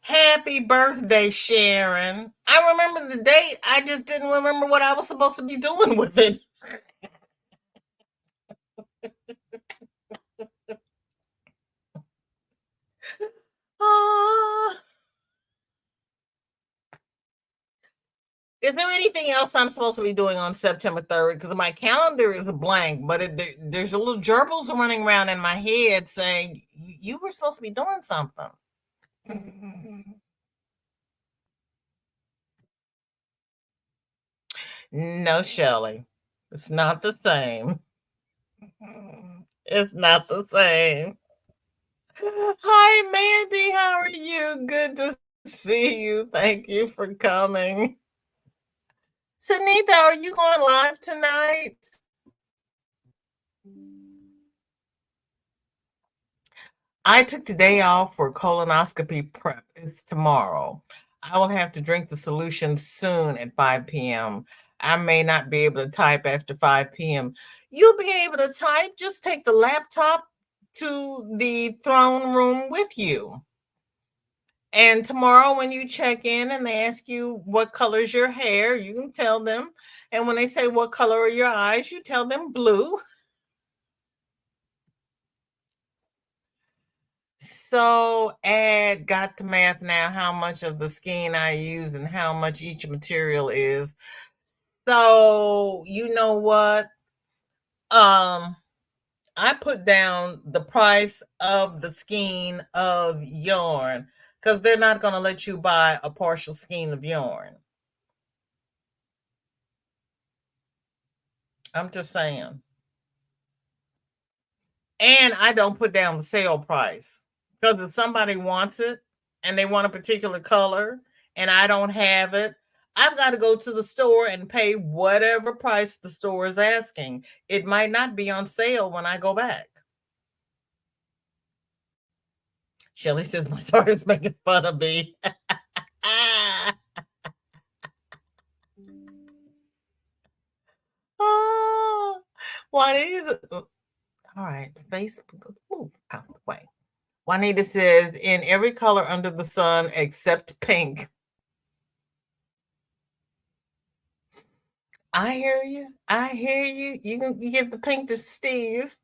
Speaker 1: Happy birthday, Sharon. I remember the date. I just didn't remember what I was supposed to be doing with it. Ah. Is there anything else I'm supposed to be doing on September 3rd? Because my calendar is blank, but there's a little gerbils running around in my head saying you were supposed to be doing something. No, Shelley, it's not the same. It's not the same. Hi, Mandy. How are you? Good to see you. Thank you for coming. Sunita, are you going live tonight? I took today off for colonoscopy prep. It's tomorrow. I will have to drink the solution soon at 5 p.m. I may not be able to type after 5 p.m. You'll be able to type. Just take the laptop to the throne room with you. And tomorrow, when you check in and they ask you what color's your hair, you can tell them. And when they say what color are your eyes, you tell them blue. So add got to math now how much of the skein I use and how much each material is. So you know what? I put down the price of the skein of yarn because they're not going to let you buy a partial skein of yarn. I'm just saying. And I don't put down the sale price because if somebody wants it and they want a particular color and I don't have it, I've got to go to the store and pay whatever price the store is asking. It might not be on sale when I go back. Shelly says my daughter's making fun of me. Oh, Juanita, all right, Facebook, move out the way. Juanita says, in every color under the sun except pink. I hear you. I hear you. You can give the pink to Steve.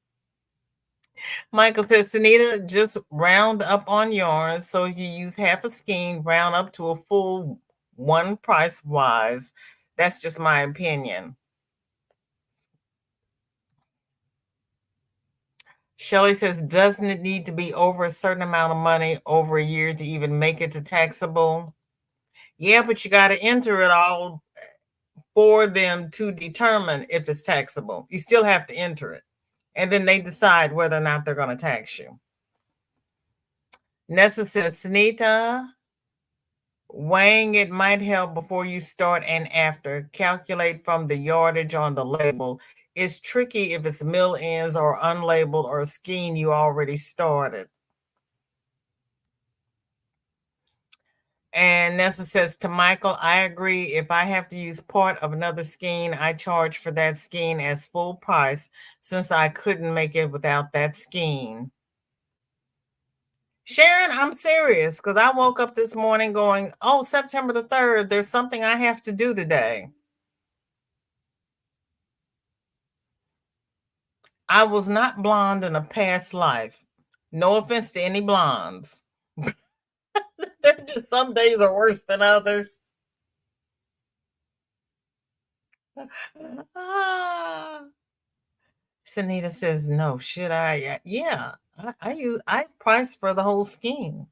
Speaker 1: Michael says, Sunita, just round up on yarn. So if you use half a skein, round up to a full one price wise. That's just my opinion. Shelley says, doesn't it need to be over a certain amount of money over a year to even make it to taxable? Yeah, but you got to enter it all for them to determine if it's taxable. You still have to enter it. And then they decide whether or not they're going to tax you. Nessa says, Sunita, weighing it might help before you start and after. Calculate from the yardage on the label. It's tricky if it's mill ends or unlabeled or a skein you already started. And Nessa says to Michael, I agree. If I have to use part of another skein, I charge for that skein as full price since I couldn't make it without that skein. Sharon, I'm serious because I woke up this morning going, oh, September the 3rd, there's something I have to do today. I was not blonde in a past life. No offense to any blondes. They're just some days are worse than others. Ah. Sanita says, no, should I? Yeah, I price for the whole scheme.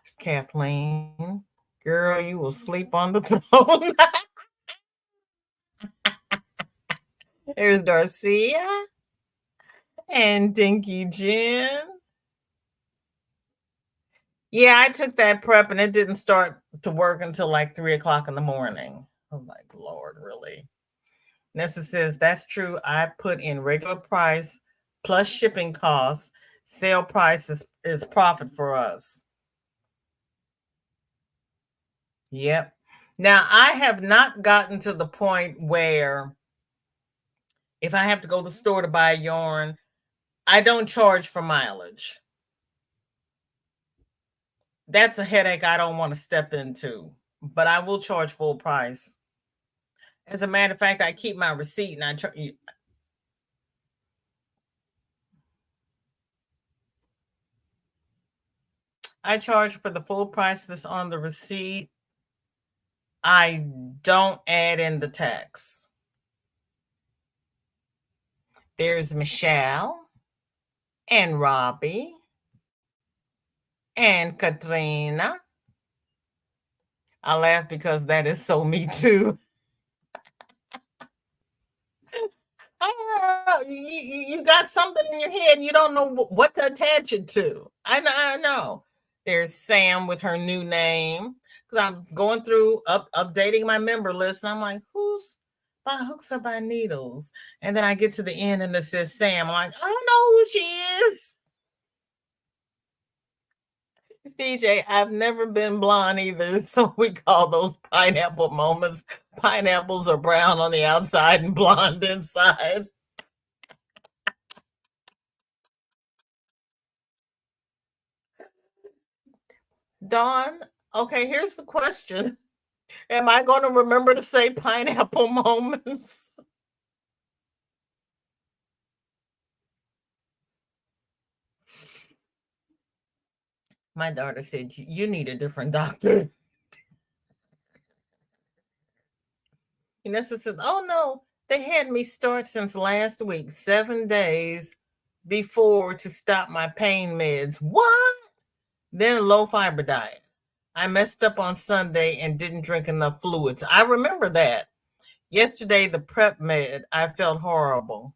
Speaker 1: It's Kathleen. Girl, you will sleep on the throne. There's Darcia and Dinky Jen. Yeah, I took that prep and it didn't start to work until like 3 o'clock in the morning. I'm like, Lord, really? Nessa says, that's true. I put in regular price plus shipping costs. Sale price is profit for us. Yep. Now, I have not gotten to the point where if I have to go to the store to buy yarn, I don't charge for mileage. That's a headache I don't want to step into, but I will charge full price. As a matter of fact, I keep my receipt and I charge for the full price that's on the receipt. I don't add in the tax. There's Michelle and Robbie and Katrina. I laugh because that is so me too. You got something in your head and you don't know what to attach it to. I know. There's Sam with her new name because I'm going through updating my member list and I'm like, who's by hooks or by needles? And then I get to the end and it says Sam. I'm like, I don't know who she is. DJ, I've never been blonde either, so we call those pineapple moments. Pineapples are brown on the outside and blonde inside. Dawn, okay, here's the question. Am I going to remember to say pineapple moments? My daughter said, you need a different doctor. Inessa said, oh no, they had me start since last week, 7 days before to stop my pain meds. What? Then a low fiber diet. I messed up on Sunday and didn't drink enough fluids. I remember that. Yesterday, the prep med, I felt horrible.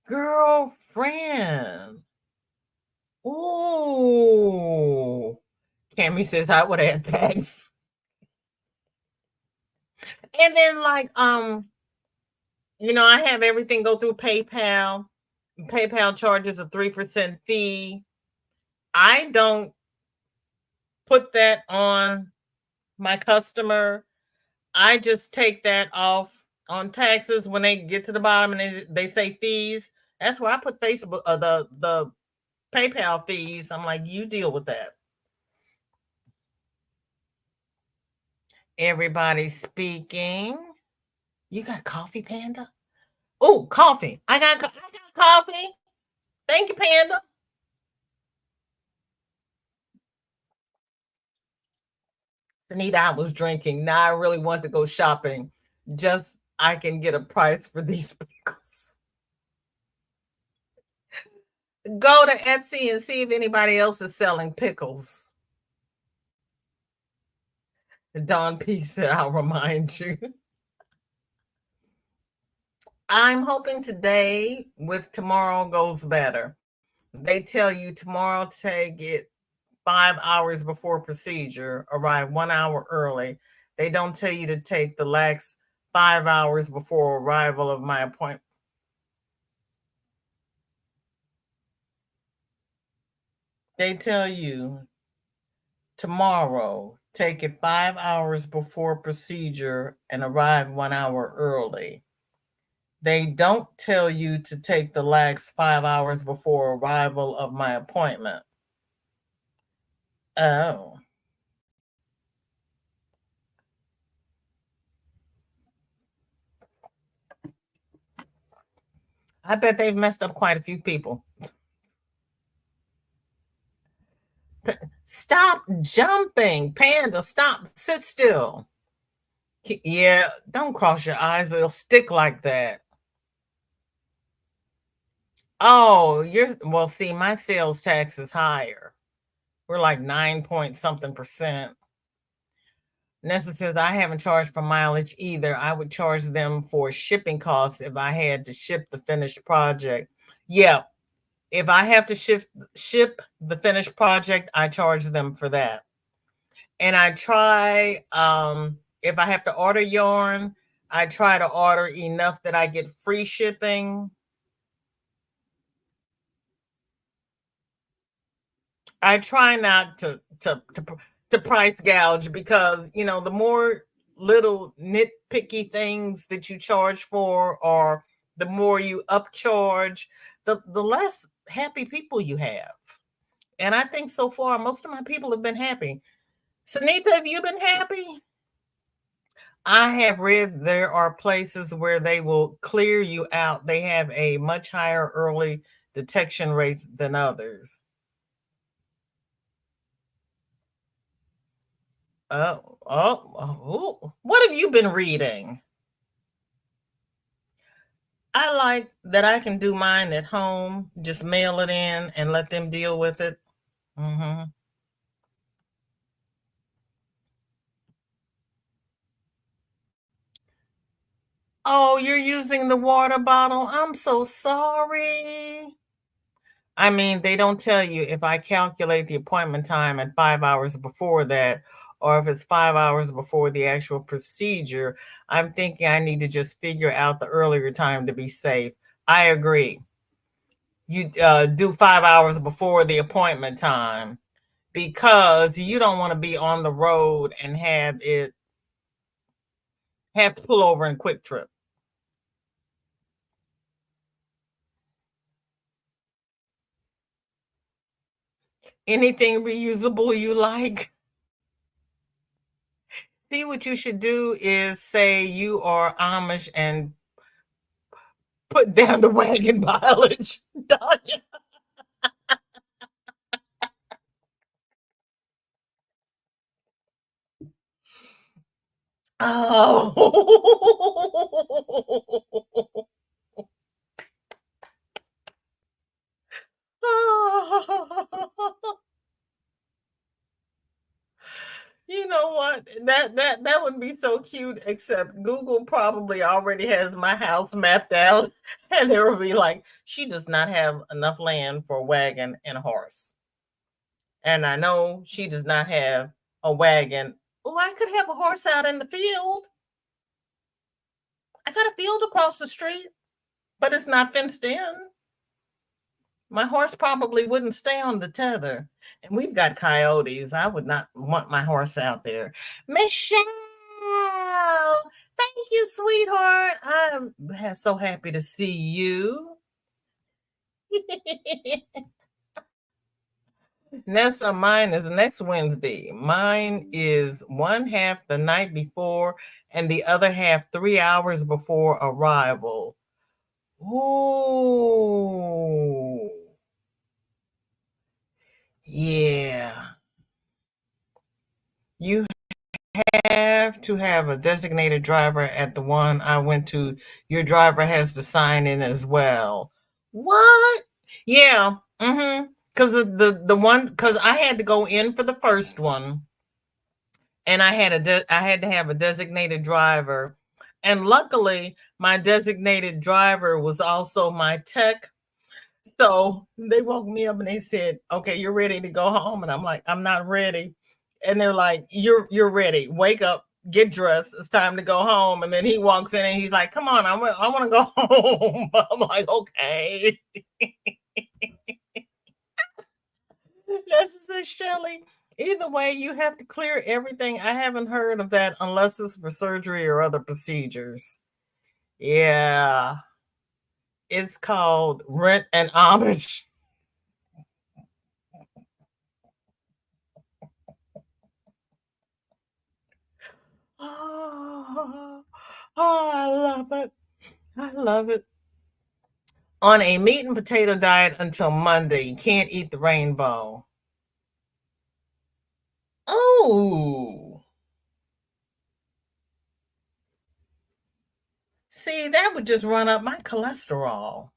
Speaker 1: Girlfriend. Ooh. Cammy says I would add tax. And then I have everything go through PayPal. PayPal charges a 3% fee. I don't put that on my customer. I just take that off on taxes when they get to the bottom and they say fees. That's where I put Facebook the PayPal fees. I'm like, you deal with that. Everybody's speaking. You got coffee, Panda? Oh, coffee. I got coffee. Thank you, Panda. Anita, I was drinking. Now I really want to go shopping. Just I can get a price for these pickles. Go to Etsy and see if anybody else is selling pickles. Dawn P said, I'll remind you. I'm hoping today with tomorrow goes better. They tell you tomorrow take it 5 hours before procedure, arrive 1 hour early. They don't tell you to take the lax 5 hours before arrival of my appointment. They tell you tomorrow, take it 5 hours before procedure and arrive 1 hour early. They don't tell you to take the lax 5 hours before arrival of my appointment. Oh. I bet they've messed up quite a few people. Stop jumping. Panda, stop. Sit still. Yeah, don't cross your eyes. It'll stick like that. Oh, well, see, my sales tax is higher. We're like 9 point something percent. Nessa says, I haven't charged for mileage either. I would charge them for shipping costs if I had to ship the finished project. Yeah, if I have to ship the finished project, I charge them for that. And I try, if I have to order yarn, I try to order enough that I get free shipping. I try not to price gouge because, you know, the more little nitpicky things that you charge for, or the more you upcharge, the less happy people you have. And I think so far most of my people have been happy. Sunita, have you been happy? I have read there are places where they will clear you out. They have a much higher early detection rates than others. Oh, what have you been reading? I like that I can do mine at home, just mail it in and let them deal with it. Mm-hmm. Oh, you're using the water bottle. I'm so sorry. I mean, they don't tell you if I calculate the appointment time at 5 hours before that, or if it's 5 hours before the actual procedure. I'm thinking I need to just figure out the earlier time to be safe. I agree. You do 5 hours before the appointment time because you don't want to be on the road and have to pull over and quick trip. Anything reusable you like? See, what you should do is say you are Amish and put down the wagon mileage. Oh. You know what? That would be so cute, except Google probably already has my house mapped out, and it will be like, she does not have enough land for a wagon and a horse. And I know she does not have a wagon. Oh, I could have a horse out in the field. I got a field across the street, but it's not fenced in. My horse probably wouldn't stay on the tether. And we've got coyotes. I would not want my horse out there. Michelle, thank you, sweetheart. I'm so happy to see you. Nessa, mine is next Wednesday. Mine is one half the night before and the other half 3 hours before arrival. Ooh. Yeah. You have to have a designated driver at the one I went to. Your driver has to sign in as well. What? Yeah. Mm-hmm. Because the one, because I had to go in for the first one, and I had to have a designated driver, and luckily my designated driver was also my tech. So they woke me up and they said, "Okay, you're ready to go home." And I'm like, "I'm not ready." And they're like, "You're ready. Wake up, get dressed. It's time to go home." And then he walks in and he's like, "Come on, I want to go home." I'm like, "Okay." That's a Shelly. Either way, you have to clear everything. I haven't heard of that unless it's for surgery or other procedures. Yeah. It's called Rent and Homage. Oh, I love it. I love it. On a meat and potato diet until Monday. You can't eat the rainbow. Oh, see, that would just run up my cholesterol.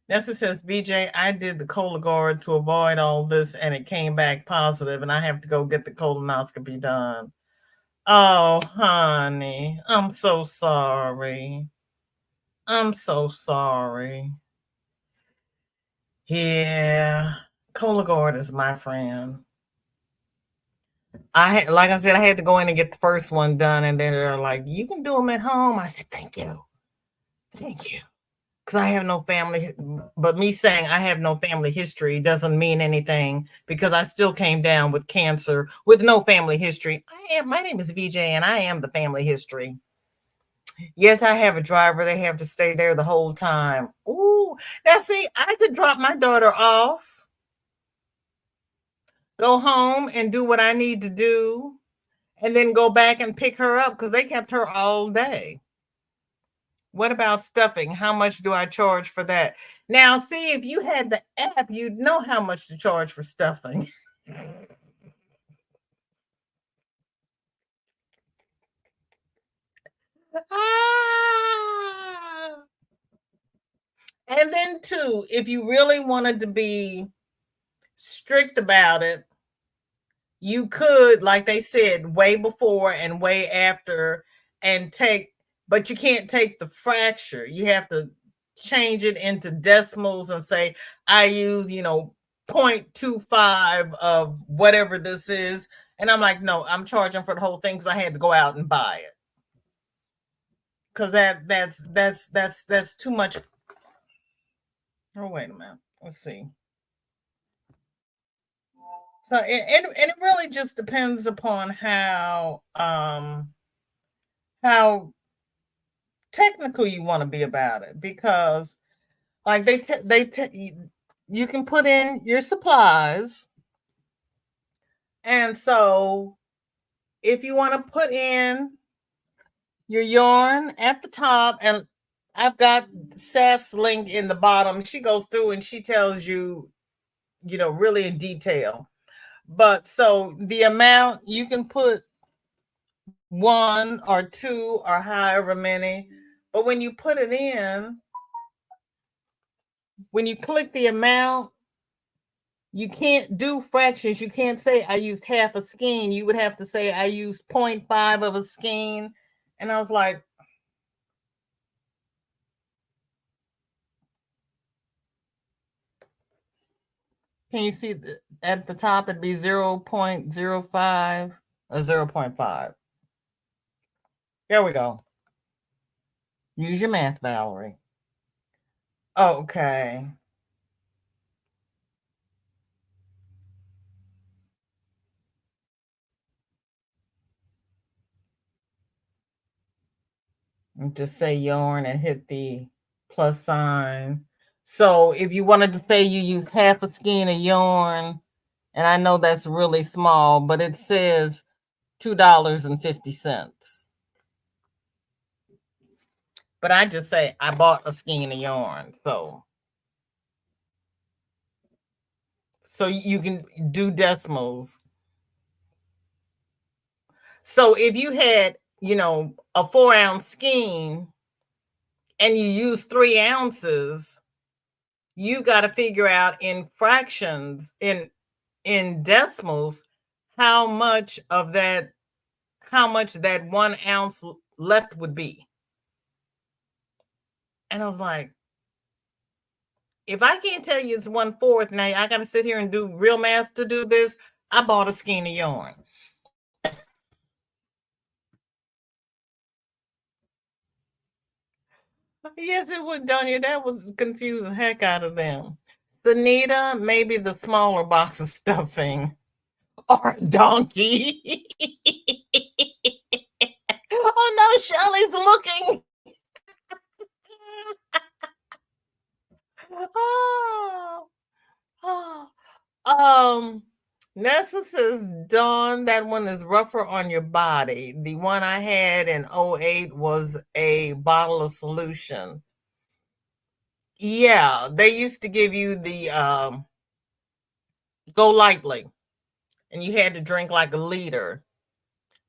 Speaker 1: Nessa says, BJ, I did the Cologuard to avoid all this and it came back positive and I have to go get the colonoscopy done. Oh, honey, I'm so sorry. I'm so sorry. Yeah, Cologuard is my friend. Like I said, I had to go in and get the first one done, and then they're like, "You can do them at home." I said, thank you, because I have no family. But me saying I have no family history doesn't mean anything because I still came down with cancer with no family history. My name is VJ, and I am the family history. Yes, I have a driver. They have to stay there the whole time. Ooh, now see, I could drop my daughter off, go home, and do what I need to do, and then go back and pick her up because they kept her all day. What about stuffing? How much do I charge for that? Now, see, if you had the app, you'd know how much to charge for stuffing. Ah! And then, too, if you really wanted to be strict about it, you could, like they said, way before and way after, and take, but you can't take the fracture. You have to change it into decimals and say, I use, 0.25 of whatever this is. And I'm like, no, I'm charging for the whole thing because I had to go out and buy it. Because that's too much. Oh, wait a minute. Let's see. So it really just depends upon how technical you want to be about it, because like you can put in your supplies, and so if you want to put in your yarn at the top, and I've got Saf's link in the bottom, she goes through and she tells you, really in detail. But so the amount you can put one or two or however many, but when you put it in, when you click the amount, you can't do fractions. You can't say I used half a skein. You would have to say I used 0.5 of a skein. And I was like, can you see at the top it'd be 0.05 or 0.5? There we go. Use your math, Valerie. Okay. And just say yarn and hit the plus sign. So if you wanted to say you use half a skein of yarn, and I know that's really small, but it says $2.50. But I just say I bought a skein of yarn. So you can do decimals. So if you had, a 4-ounce skein and you use 3 ounces, you got to figure out in fractions, in decimals, how much that 1 ounce left would be. And I was like, if I can't tell you it's 1/4, now I got to sit here and do real math to do this. I bought a skein of yarn. Yes, it would, Donya. That was confusing the heck out of them. Sunita, maybe the smaller box of stuffing or a donkey. Oh no, Shelly's looking. Nessa says, Dawn, that one is rougher on your body. The one I had in '08 was a bottle of solution. Yeah, they used to give you the go lightly, and you had to drink like a liter.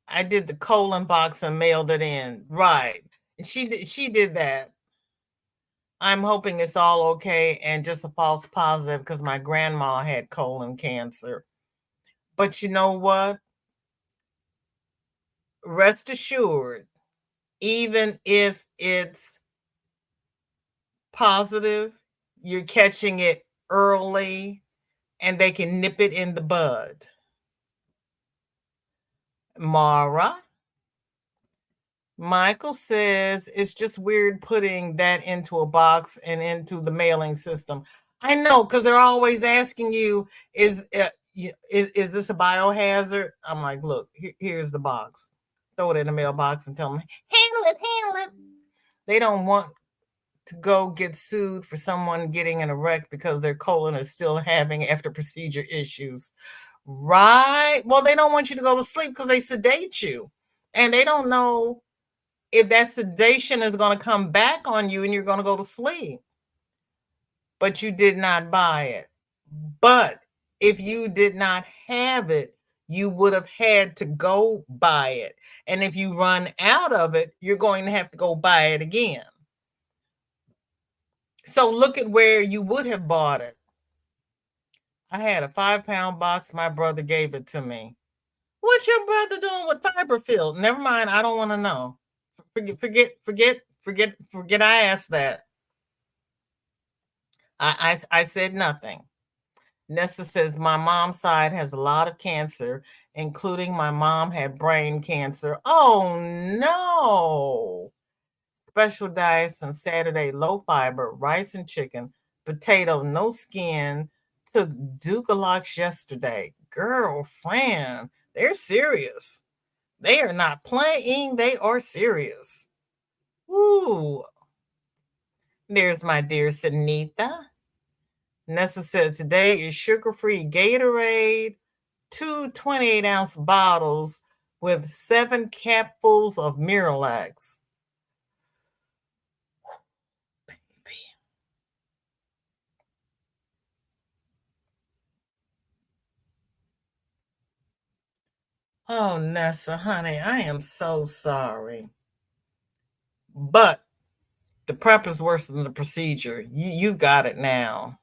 Speaker 1: I did the colon box and mailed it in. Right. And she did that. I'm hoping it's all okay and just a false positive because my grandma had colon cancer. But you know what? Rest assured, even if it's positive, you're catching it early and they can nip it in the bud. Mara, Michael says it's just weird putting that into a box and into the mailing system. I know because they're always asking you, is this a biohazard? I'm like, look, here's the box. Throw it in the mailbox and tell them, handle it. They don't want to go get sued for someone getting in a wreck because their colon is still having after procedure issues. Right? Well, they don't want you to go to sleep because they sedate you. And they don't know if that sedation is going to come back on you and you're going to go to sleep. But you did not buy it. But if you did not have it, you would have had to go buy it. And if you run out of it, you're going to have to go buy it again. So look at where you would have bought it. I had a 5-pound box. My brother gave it to me. What's your brother doing with fiberfield? Never mind. I don't want to know. Forget. I asked that. I said nothing. Nessa says my mom's side has a lot of cancer, including my mom had brain cancer. Oh no! Special diets on Saturday: low fiber, rice and chicken, potato, no skin. Took Ducalox yesterday. Girlfriend, they're serious. They are not playing. They are serious. Ooh. There's my dear Sanita. Nessa said today is sugar-free Gatorade, two 28-ounce bottles with 7 capfuls of Miralax. Baby. Oh, Nessa, honey, I am so sorry. But the prep is worse than the procedure. You got it now.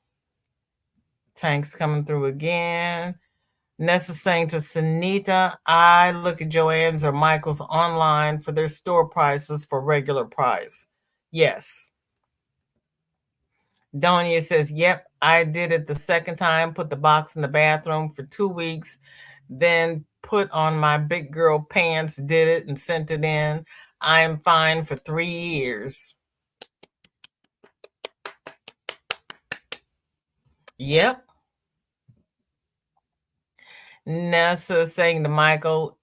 Speaker 1: Tank's coming through again. Nessa saying to Sanita, I look at Joann's or Michael's online for their store prices for regular price. Yes. Donia says, yep, I did it the second time, put the box in the bathroom for 2 weeks, then put on my big girl pants, did it and sent it in. I am fine for 3 years. Yep. Nessa saying to Michael,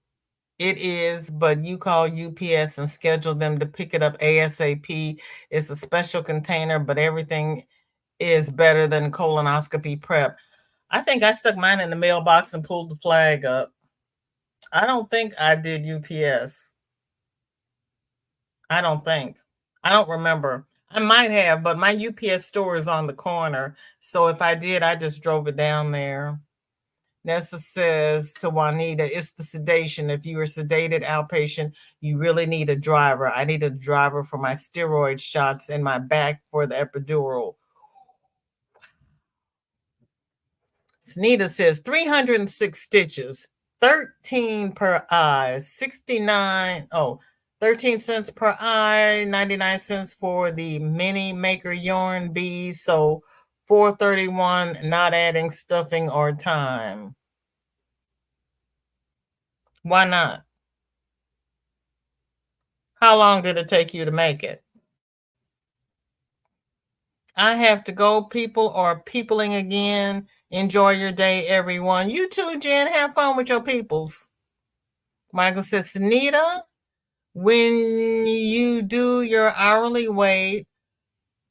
Speaker 1: it is, but you call UPS and schedule them to pick it up ASAP. It's a special container, but everything is better than colonoscopy prep. I think I stuck mine in the mailbox and pulled the flag up. I don't think I did UPS. I don't think. I don't remember. I might have, but my UPS store is on the corner. So if I did, I just drove it down there. Nessa says to Juanita, it's the sedation. If you are sedated outpatient, you really need a driver. I need a driver for my steroid shots in my back for the epidural. Snita says 306 stitches, 13 per eye, 69. Oh, 13 cents per eye, 99 cents for the mini maker yarn bees. So 431, not adding stuffing or time. Why not? How long did it take you to make it? I have to go. People are peopling again. Enjoy your day, everyone. You too, Jen. Have fun with your peoples. Michael says, Sunita, when you do your hourly wage,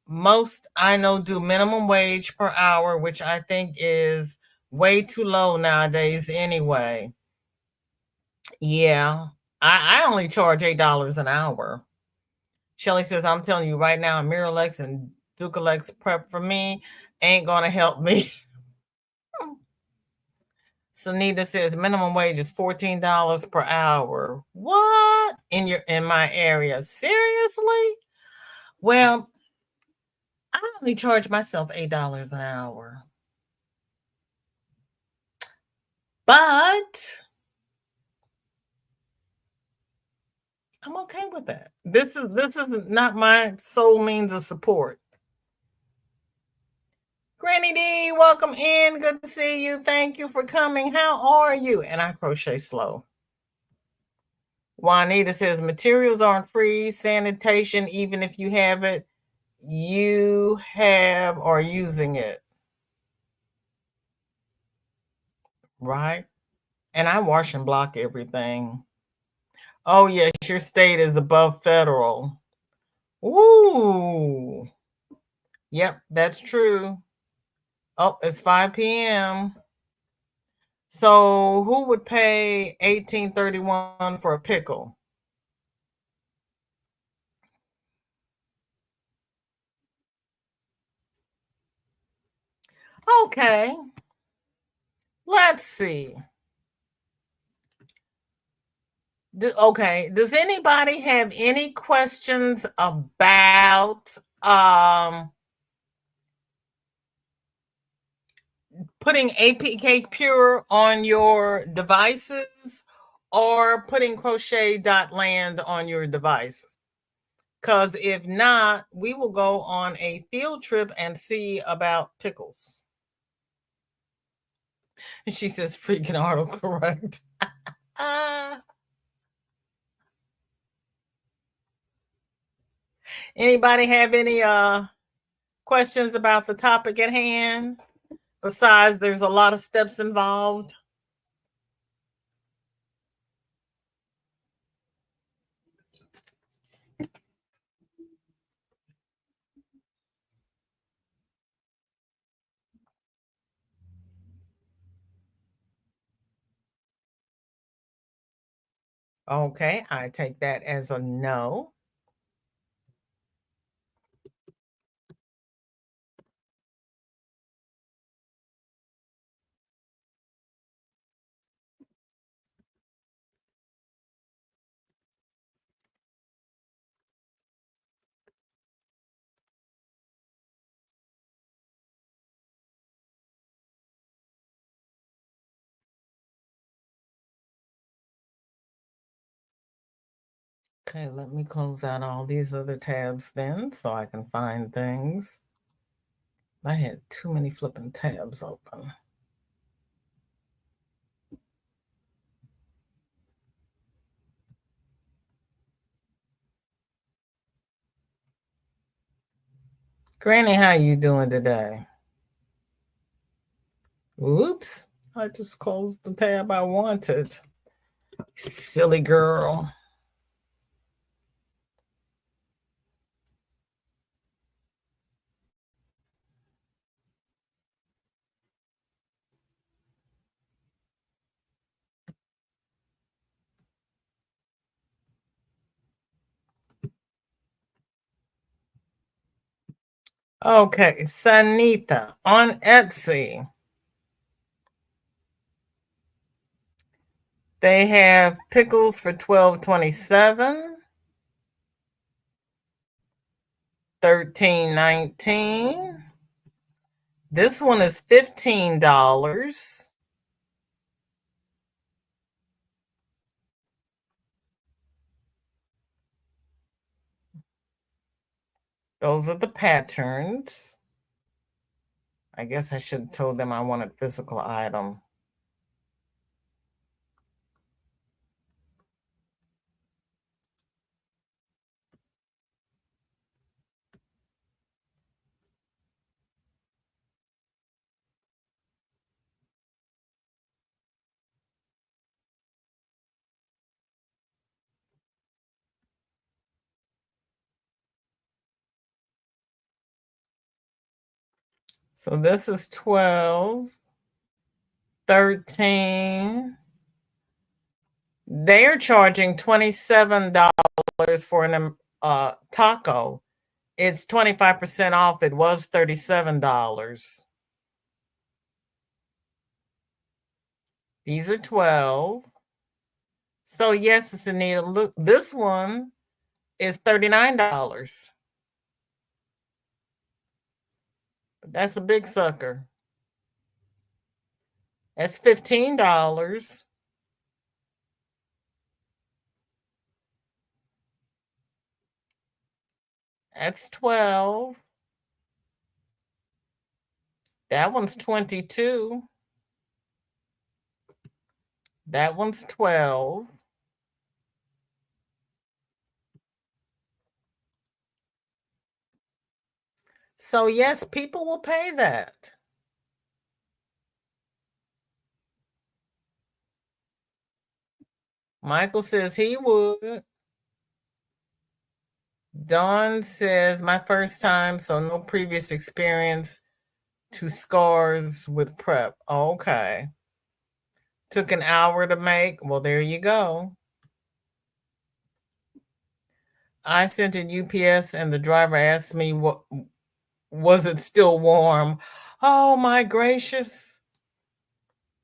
Speaker 1: most I know do minimum wage per hour, which I think is Way too low nowadays anyway. Yeah. I only charge $8 an hour. Shelly says, I'm telling you right now, Miralex and Ducalex prep for me ain't gonna help me. Sunita says minimum wage is $14 per hour. What? In my area? Seriously? Well, I only charge myself $8 an hour. But I'm okay with that. This is not my sole means of support. Granny D, welcome in. Good to see you. Thank you for coming. How are you? And I crochet slow. Juanita says materials aren't free. Sanitation, even if you have it, you have or using it. Right? And I wash and block everything. Oh, yes, your state is above federal. Ooh. Yep, that's true. Oh, it's 5 p.m. So who would pay $18.31 for a pickle? Okay, let's see. Okay, does anybody have any questions about putting APK Pure on your devices or putting Crochet.land on your devices? Because if not, we will go on a field trip and see about pickles. She says freaking autocorrect. Anybody have any questions about the topic at hand? Besides, there's a lot of steps involved. Okay, I take that as a no. Okay, let me close out all these other tabs then so I can find things. I had too many flipping tabs open. Granny, how you doing today? Oops, I just closed the tab I wanted. Silly girl. Okay, Sanita on Etsy. They have pickles for $12.27, $13.19. This one is $15. Those are the patterns. I guess I should have told them I wanted physical item. So this is 12. 13. They're charging $27 for an taco. It's 25% off. It was $37. These are 12. So yes, it's Anita. Look, this one is $39. But that's a big sucker. That's $15. That's 12. That one's 22. That one's 12. So yes, people will pay that. Michael says he would. Dawn says my first time, so no previous experience to scars with prep. Okay. Took an hour to make. Well, there you go. I sent it UPS and the driver asked me what was it still warm. Oh my gracious.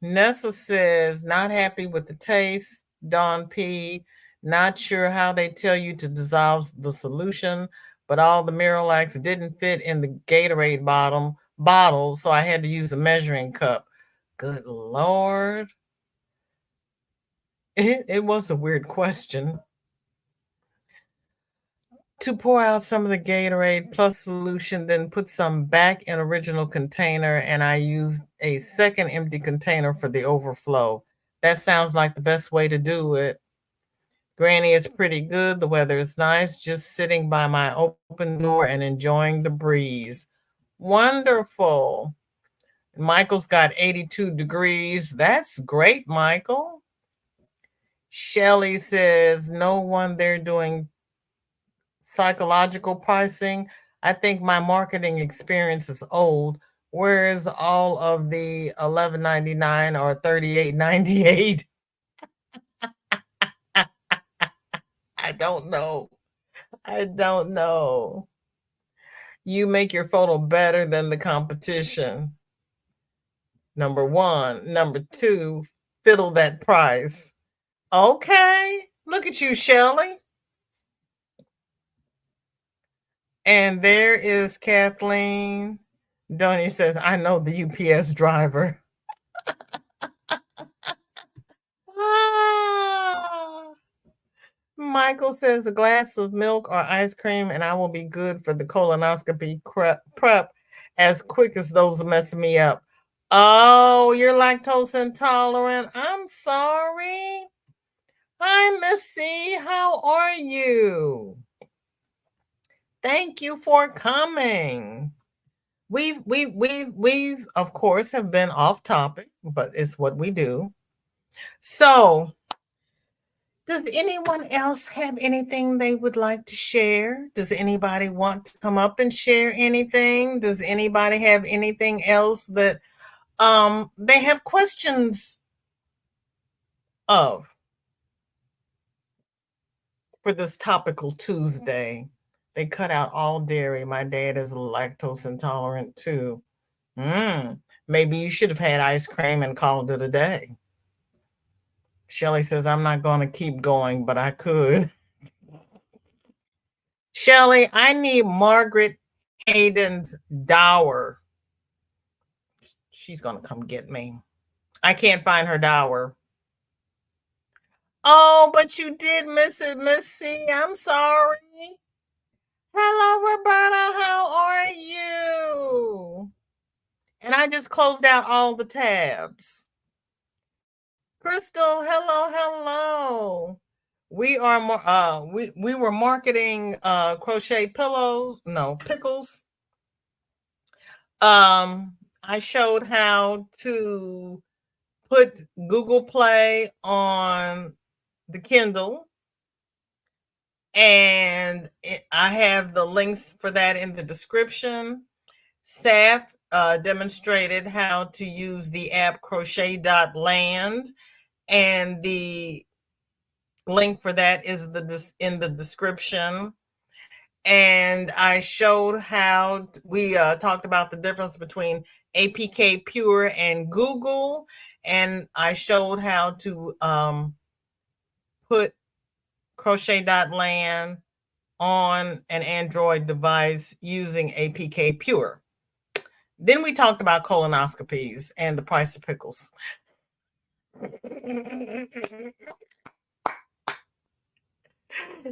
Speaker 1: Nessa says not happy with the taste. Dawn P, not sure how they tell you to dissolve the solution, but all the Miralax didn't fit in the Gatorade bottle, so I had to use a measuring cup. Good Lord. It was a weird question. To pour out some of the Gatorade plus solution, then put some back in original container, and I used a second empty container for the overflow. That sounds like the best way to do it. Granny is pretty good. The weather is nice. Just sitting by my open door and enjoying the breeze. Wonderful. Michael's got 82 degrees. That's great, Michael. Shelly says, no one there doing psychological pricing. I think my marketing experience is old. Where's all of the $11.99 or $38.98? I don't know. I don't know. You make your photo better than the competition. Number one. Number two, fiddle that price. Okay. Look at you, Shelley. And there is Kathleen. Donnie says, I know the UPS driver. Michael says a glass of milk or ice cream, and I will be good for the colonoscopy prep as quick as those mess me up. Oh, you're lactose intolerant. I'm sorry. Hi, Missy. How are you? Thank you for coming. We've of course have been off topic, but it's what we do. So, does anyone else have anything they would like to share? Does anybody want to come up and share anything? Does anybody have anything else that they have questions of for this topical Tuesday? They cut out all dairy. My dad is lactose intolerant too. Maybe you should have had ice cream and called it a day. Shelly says, I'm not going to keep going, but I could. Shelly, I need Margaret Hayden's dower. She's going to come get me. I can't find her dower. Oh, but you did miss it, Miss C. I'm sorry. Hello, Roberta. How are you? And I just closed out all the tabs. Crystal, hello. We are we were marketing crochet pickles. I showed how to put Google Play on the Kindle, and I have the links for that in the description. Saf demonstrated how to use the app Crochet.land, and the link for that is in the description. And I showed how we talked about the difference between APK Pure and Google, and I showed how to put Crochet.land on an Android device using APK Pure. Then we talked about colonoscopies and the price of pickles.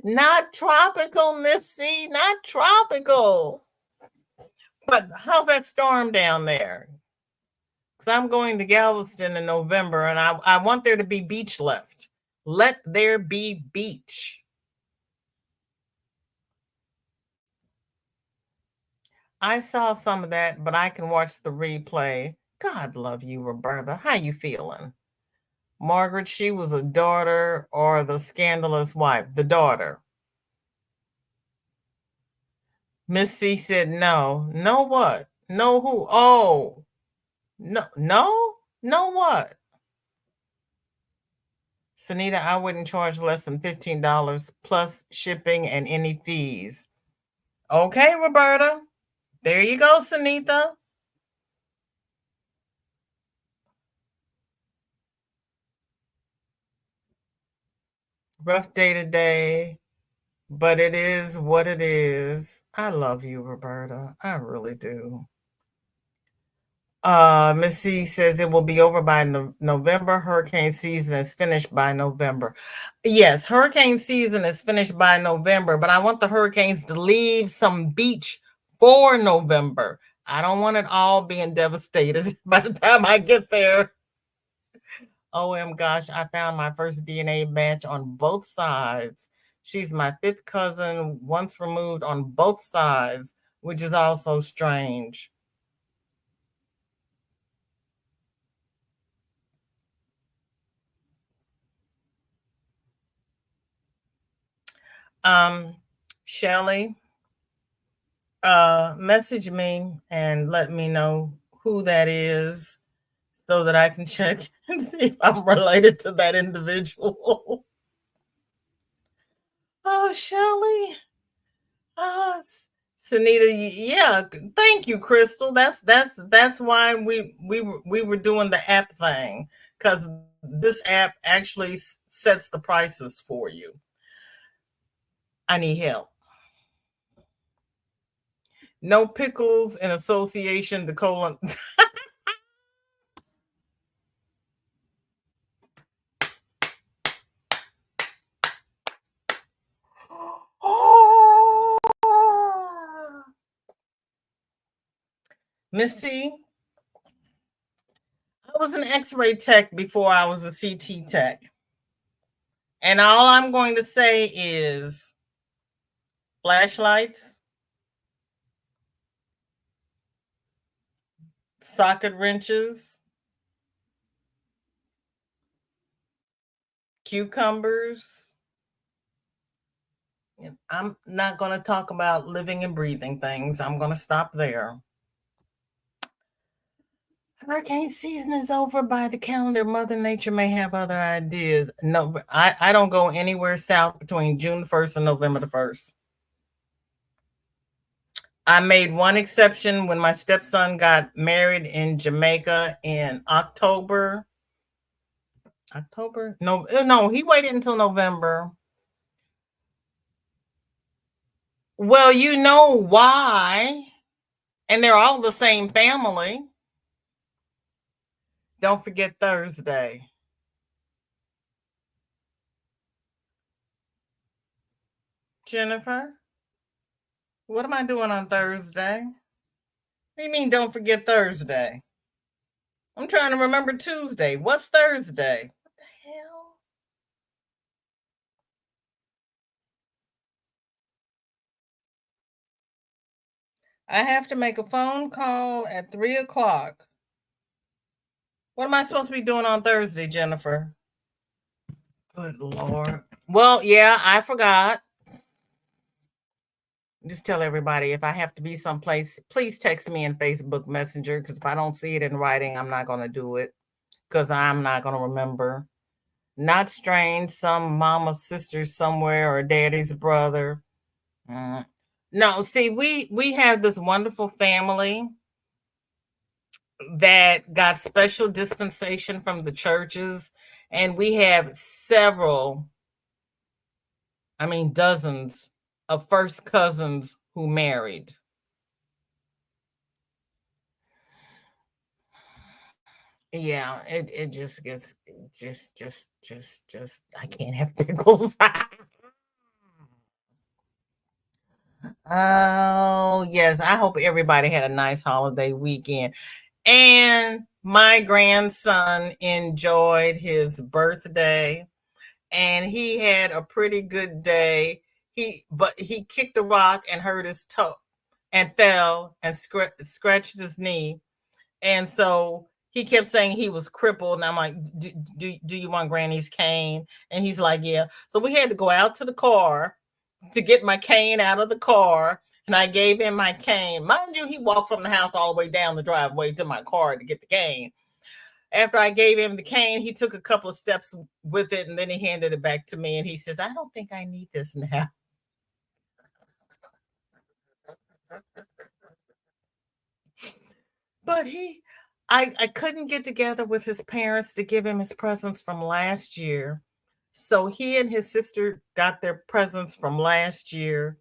Speaker 1: Not tropical, Miss C, not tropical. But how's that storm down there? Because I'm going to Galveston in November, and I want there to be beach left. Let there be beach. I saw some of that, but I can watch the replay. God love you, Roberta. How you feeling? Margaret, she was a daughter or the scandalous wife? The daughter. Miss C said no. No what? No who? Oh, no, no, no what? Sunita, I wouldn't charge less than $15 plus shipping and any fees. Okay, Roberta. There you go, Sunita. Rough day today, but it is what it is. I love you, Roberta. I really do. Miss C says it will be over by November. Hurricane season is finished by November. Yes, hurricane season is finished by November, but I want the hurricanes to leave some beach for November. I don't want it all being devastated by the time I get there. OM gosh, I found my first DNA match on both sides. She's my fifth cousin, once removed on both sides, which is also strange. Shelly, message me and let me know who that is so that I can check and see if I'm related to that individual. Oh, Shelly. Sunita, yeah, thank you, Crystal. That's why we were doing the app thing, because this app actually sets the prices for you. I need help. No pickles in association to colon. Missy, I was an X-ray tech before I was a CT tech. And all I'm going to say is flashlights, socket wrenches, cucumbers. I'm not going to talk about living and breathing things. I'm going to stop there. Hurricane season is over by the calendar. Mother Nature may have other ideas. No, I don't go anywhere south between June 1st and November the 1st. I made one exception when my stepson got married in Jamaica in October. No, he waited until November. Well, you know why. And they're all the same family. Don't forget Thursday. Jennifer, what am I doing on Thursday? What do you mean don't forget Thursday? I'm trying to remember Tuesday. What's Thursday? What the hell? I have to make a phone call at 3 o'clock. What am I supposed to be doing on Thursday, Jennifer? Good Lord. Well, yeah, I forgot. Just tell everybody if I have to be someplace, please text me in Facebook Messenger because if I don't see it in writing, I'm not going to do it because I'm not going to remember. Not strange, some mama's sister somewhere or daddy's brother. Mm. No, see, we have this wonderful family that got special dispensation from the churches, and we have several, I mean, dozens of first cousins who married. Yeah, it just gets just I can't have pickles. Oh, yes. I hope everybody had a nice holiday weekend. And my grandson enjoyed his birthday and he had a pretty good day. He kicked a rock and hurt his toe and fell and scratched his knee. And so he kept saying he was crippled. And I'm like, do you want Granny's cane? And he's like, yeah. So we had to go out to the car to get my cane out of the car. And I gave him my cane. Mind you, he walked from the house all the way down the driveway to my car to get the cane. After I gave him the cane, he took a couple of steps with it and then he handed it back to me. And he says, I don't think I need this now. But I couldn't get together with his parents to give him his presents from last year. So he and his sister got their presents from last year.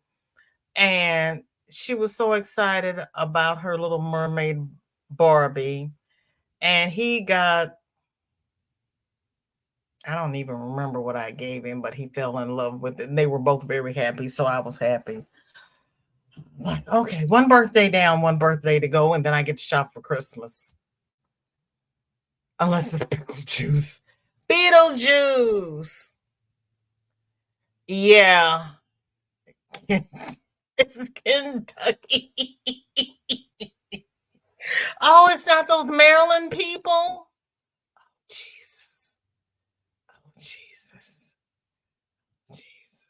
Speaker 1: And she was so excited about her little mermaid Barbie. And he got, I don't even remember what I gave him, but he fell in love with it. And they were both very happy. So I was happy. Like, okay, one birthday down, one birthday to go. And then I get to shop for Christmas. Unless it's pickle juice. Beetlejuice. Yeah. It's Kentucky. Oh, it's not those Maryland people? Jesus. Oh, Jesus. Jesus.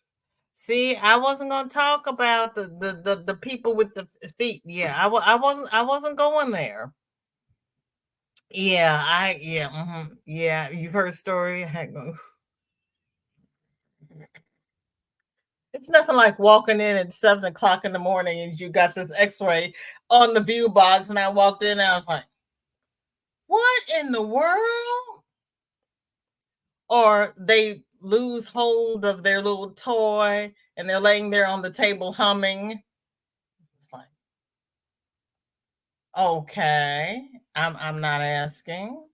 Speaker 1: See, I wasn't going to talk about the people with the feet. Yeah, I wasn't going there. Yeah, you've heard a story. It's nothing like walking in at 7 o'clock in the morning and you got this X-ray on the view box, and I walked in and I was like, "What in the world?" Or they lose hold of their little toy and they're laying there on the table humming. It's like, okay, I'm not asking.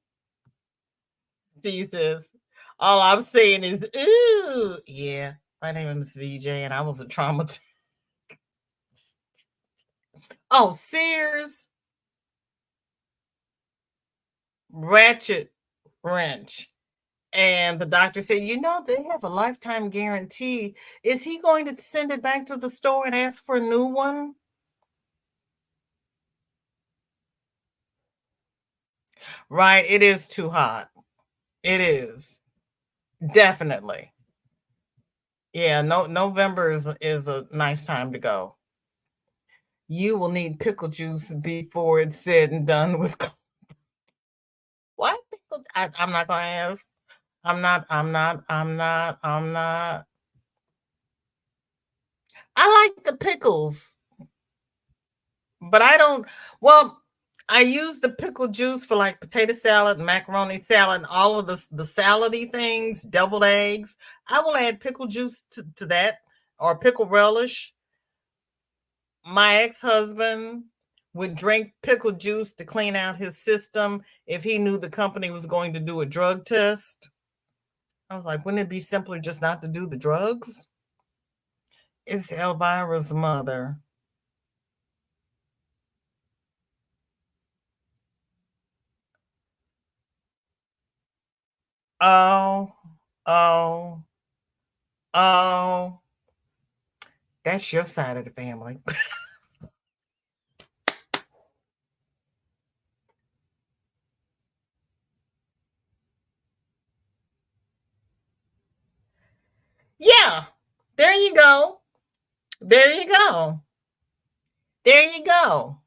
Speaker 1: Jesus, all I'm saying is, ooh, yeah. My name is VJ, and I was a trauma. Oh, Sears ratchet wrench. And the doctor said, they have a lifetime guarantee. Is he going to send it back to the store and ask for a new one? Right. It is too hot. It is. Definitely. Yeah. No, November is a nice time to go. You will need pickle juice before it's said and done with. What? I'm not going to ask. I'm not. I like the pickles, but I don't. Well, I use the pickle juice for like potato salad, macaroni salad, and all of the salady things, deviled eggs. I will add pickle juice to that or pickle relish. My ex-husband would drink pickle juice to clean out his system if he knew the company was going to do a drug test. I was like, wouldn't it be simpler just not to do the drugs? It's Elvira's mother. Oh, oh, oh. That's your side of the family. Yeah, there you go. There you go. There you go.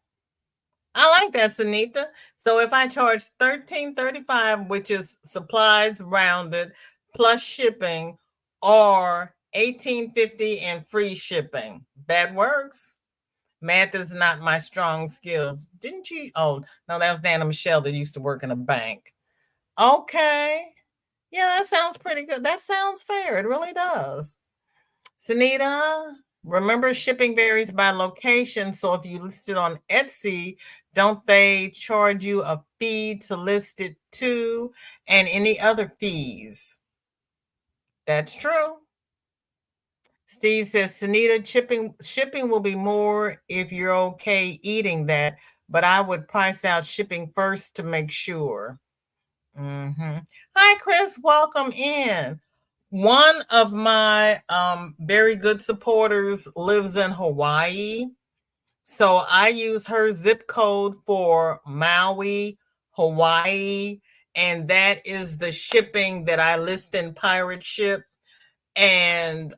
Speaker 1: I like that, Sunita. So if I charge $13.35, which is supplies rounded plus shipping, or $18.50 and free shipping, that works. Math is not my strong skills. Didn't you? Oh, no, that was Dana Michelle that used to work in a bank. Okay. Yeah, that sounds pretty good. That sounds fair. It really does. Sunita, remember shipping varies by location. So if you list it on Etsy, don't they charge you a fee to list it too, and any other fees? That's true. Steve says, Sunita, shipping will be more if you're okay eating that, but I would price out shipping first to make sure. Hi, Chris. Welcome in. One of my very good supporters lives in Hawaii. So I use her zip code for Maui, Hawaii, and that is the shipping that I list in Pirate Ship. And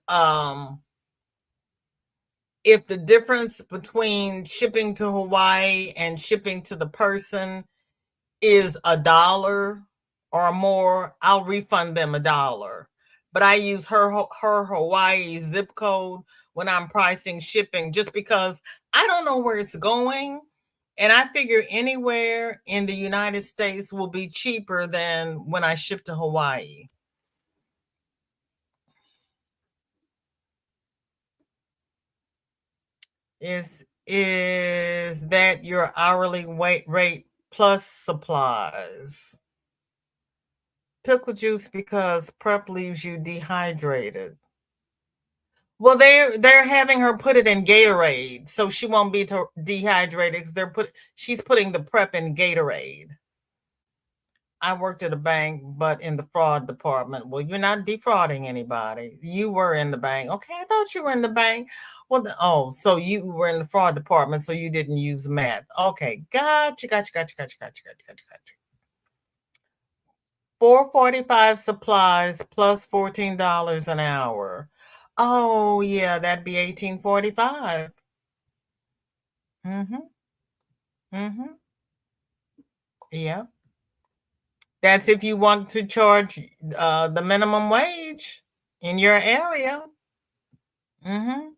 Speaker 1: if the difference between shipping to Hawaii and shipping to the person is $1 or more, I'll refund them $1. But I use her Hawaii zip code when I'm pricing shipping, just because I don't know where it's going. And I figure anywhere in the United States will be cheaper than when I ship to Hawaii. Is that your hourly rate plus supplies? Pickle juice, because prep leaves you dehydrated. Well, they're having her put it in Gatorade, so she won't be dehydrated. She's putting the prep in Gatorade. I worked at a bank, but in the fraud department. Well, you're not defrauding anybody. You were in the bank. Okay, I thought you were in the bank. Well, so you were in the fraud department, so you didn't use math. Okay, gotcha. $4.45 supplies plus $14 an hour. Oh yeah, that'd be $18.45. Mm-hmm. Mm-hmm. Yeah. That's if you want to charge the minimum wage in your area. Mm-hmm.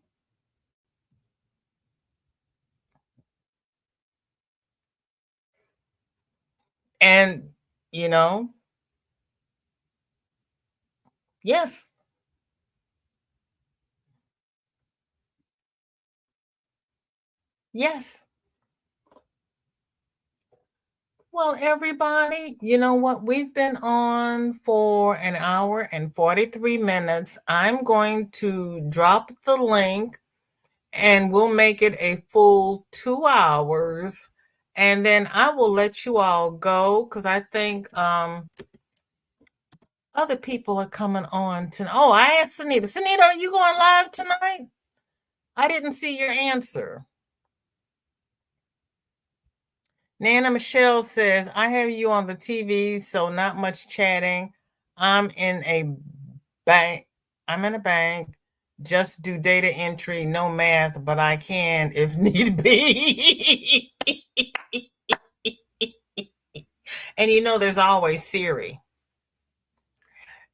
Speaker 1: And you know, yes, yes. Well, everybody, you know what? We've been on for an hour and 43 minutes. I'm going to drop the link and we'll make it a full 2 hours. And then I will let you all go because I think other people are coming on tonight. Oh, I asked Sunita. Sunita, are you going live tonight? I didn't see your answer. Nana Michelle says, I have you on the TV, so not much chatting. I'm in a bank. I'm in a bank. Just do data entry, no math, but I can if need be. And you know, there's always Siri.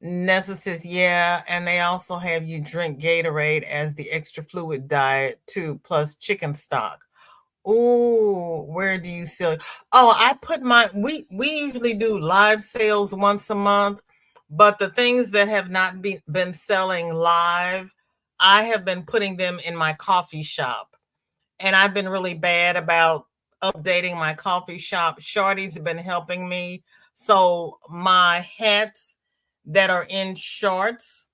Speaker 1: Nessa says, yeah, and they also have you drink Gatorade as the extra fluid diet too, plus chicken stock. Oh, where do you sell? Oh, I put we usually do live sales once a month, but the things that have not been selling live, I have been putting them in my coffee shop. And I've been really bad about updating my coffee shop. Shorty's been helping me. So my hats that are in shorts,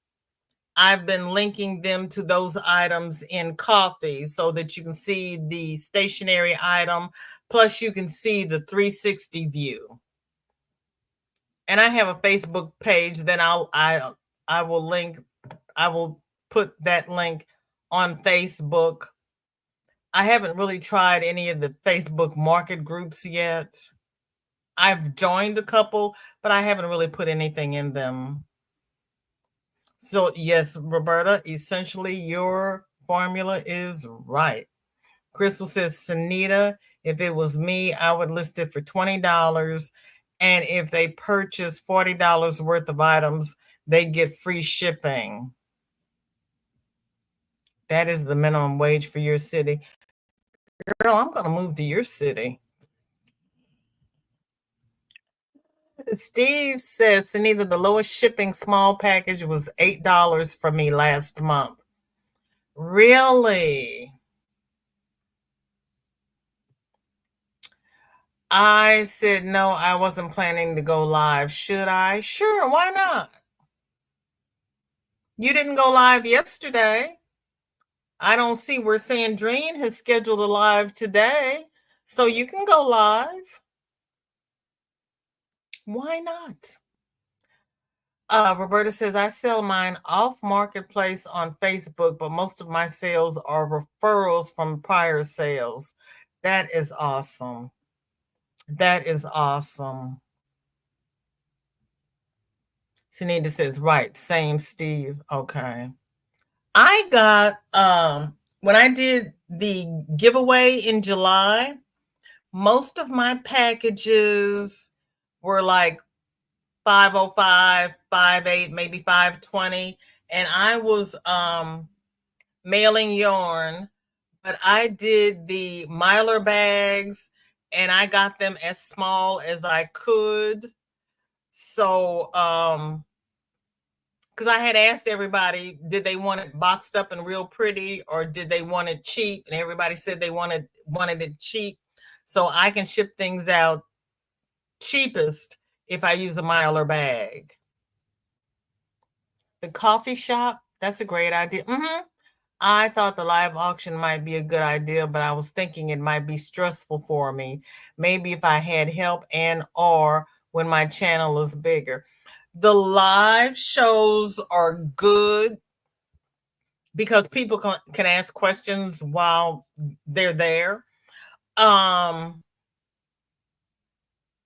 Speaker 1: I've been linking them to those items in coffee so that you can see the stationary item, plus you can see the 360 view. And I have a Facebook page that I will link. I will put that link on Facebook. I haven't really tried any of the Facebook market groups yet. I've joined a couple, but I haven't really put anything in them. So yes, Roberta, essentially your formula is right. Crystal says, Sunita, if it was me, I would list it for $20. And if they purchase $40 worth of items, they get free shipping. That is the minimum wage for your city. Girl, I'm going to move to your city. Steve says, Sunita, the lowest shipping small package was $8 for me last month. Really? I said, no, I wasn't planning to go live. Should I? Sure, why not? You didn't go live yesterday. I don't see where Sandrine has scheduled a live today. So you can go live. Why not? Roberta says, I sell mine off marketplace on Facebook, but most of my sales are referrals from prior sales. That is awesome. That is awesome. Sunita says, right, same Steve. Okay. I got when I did the giveaway in July, most of my packages were like 505, 58, maybe 520. And I was mailing yarn, but I did the Mylar bags and I got them as small as I could. So because I had asked everybody, did they want it boxed up and real pretty, or did they want it cheap? And everybody said they wanted it cheap. So I can ship things out cheapest if I use a Mylar bag. The coffee shop, that's a great idea. I thought the live auction might be a good idea, but I was thinking it might be stressful for me. Maybe if I had help and or when my channel is bigger. The live shows are good because people can ask questions while they're there.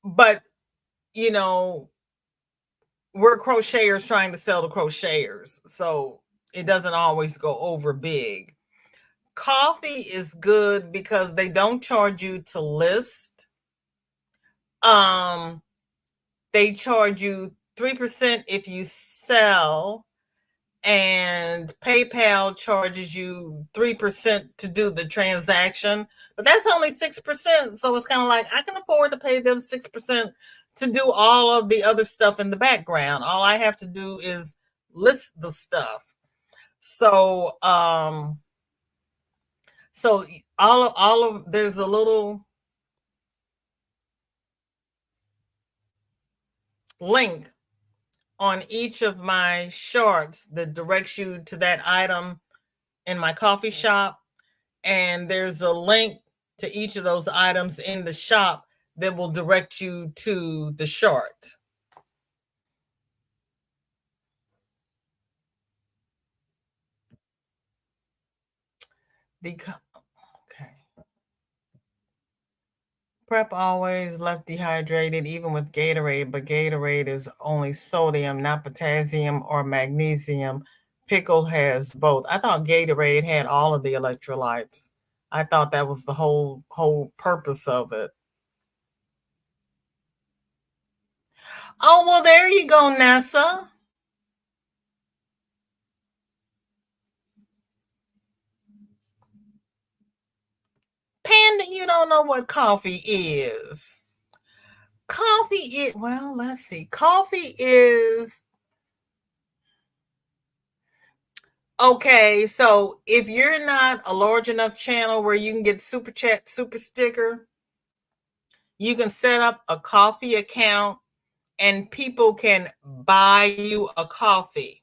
Speaker 1: But you know, we're crocheters trying to sell to crocheters, so it doesn't always go over big. Coffee is good because they don't charge you to list. They charge you 3% if you sell, and PayPal charges you 3% to do the transaction, but that's only 6%. So it's kind of like I can afford to pay them 6% to do all of the other stuff in the background. All I have to do is list the stuff. So so all of there's a little link on each of my charts that directs you to that item in my coffee shop. And there's a link to each of those items in the shop that will direct you to the chart. Okay. Prep always left dehydrated, even with Gatorade, but Gatorade is only sodium, not potassium or magnesium. Pickle has both. I thought Gatorade had all of the electrolytes. I thought that was the whole purpose of it. Oh, well, there you go, Nessa. Panda, you don't know what coffee is. Coffee is, well, let's see. Coffee is, okay, so if you're not a large enough channel where you can get super chat, super sticker, you can set up a coffee account and people can buy you a coffee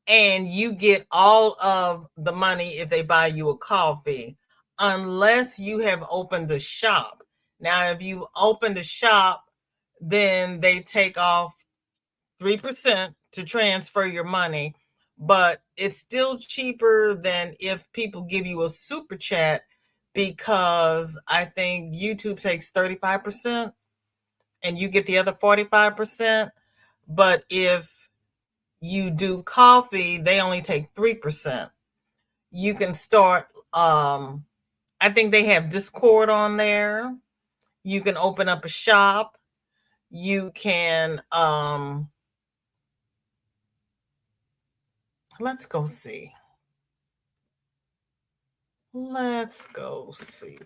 Speaker 1: and you get all of the money if they buy you a coffee, unless you have opened a shop. Now, if you've opened a shop, then they take off 3% to transfer your money, but it's still cheaper than if people give you a super chat, because I think YouTube takes 35% and you get the other 45%. But if you do coffee, they only take 3%. You can start I think they have Discord on there. You can open up a shop. You can let's go see. Let's go see.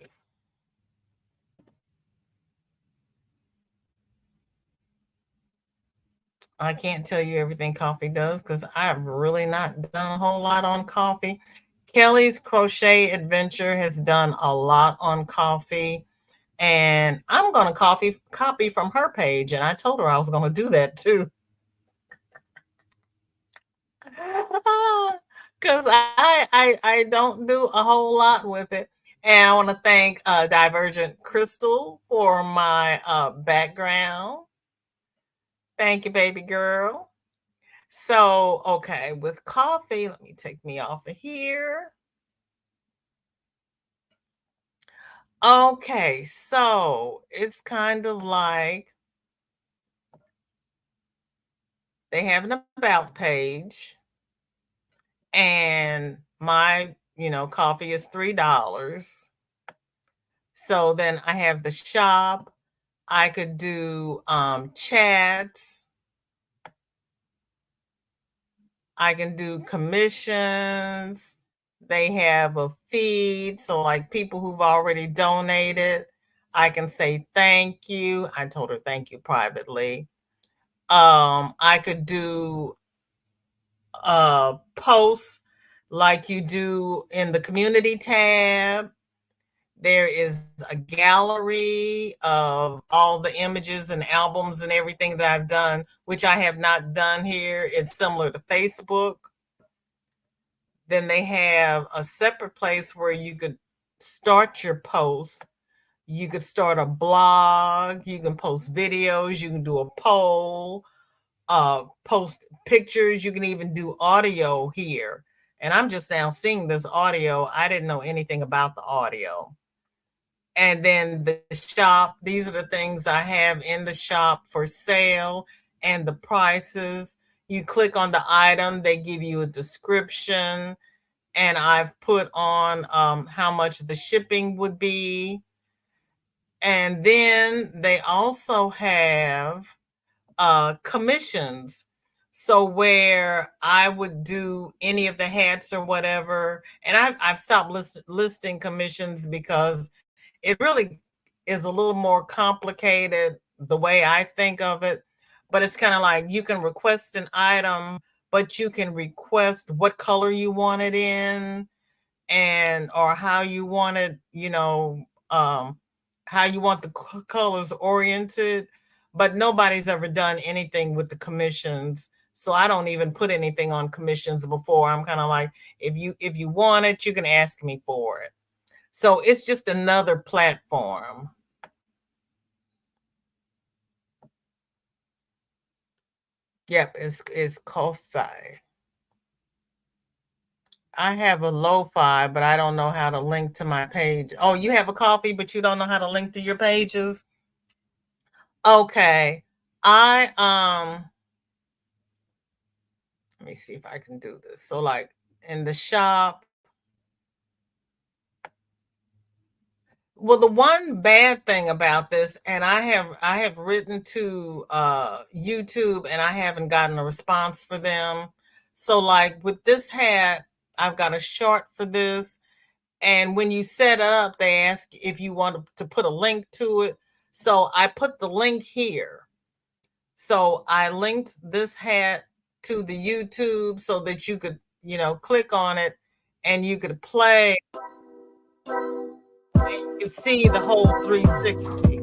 Speaker 1: I can't tell you everything coffee does because I've really not done a whole lot on coffee. Kelly's Crochet Adventure has done a lot on coffee, and I'm going to copy from her page, and I told her I was going to do that too. Because I don't do a whole lot with it. And I want to thank Divergent Crystal for my background. Thank you, baby girl. So, okay, with coffee, let me take me off of here. Okay, so it's kind of like they have an about page, and my, coffee is $3. So then I have the shop. I could do chats. I can do commissions. They have a feed. So, like people who've already donated, I can say thank you. I told her thank you privately. I could do posts like you do in the community tab. There is a gallery of all the images and albums and everything that I've done, which I have not done here. It's similar to Facebook. Then they have a separate place where you could start your post. You could start a blog. You can post videos. You can do a poll, post pictures. You can even do audio here. And I'm just now seeing this audio. I didn't know anything about the audio. And then the shop, these are the things I have in the shop for sale and the prices. You click on the item, they give you a description, and I've put on how much the shipping would be. And then they also have commissions. So where I would do any of the hats or whatever, and I've stopped listing commissions because it really is a little more complicated the way I think of it. But it's kind of like you can request an item, but you can request what color you want it in, and or how you want it, how you want the colors oriented. But nobody's ever done anything with the commissions. So I don't even put anything on commissions before. I'm kind of like, if you want it, you can ask me for it. So it's just another platform. Yep, it's Ko-Fi. I have a lo-fi, but I don't know how to link to my page. Oh, you have a coffee, but you don't know how to link to your pages? Okay. Let me see if I can do this. So like in the shop. Well, the one bad thing about this, and I have written to YouTube and I haven't gotten a response for them. So like with this hat, I've got a short for this. And when you set up, they ask if you want to put a link to it. So I put the link here. So I linked this hat to the YouTube so that you could, click on it and you could play. You see the whole 360.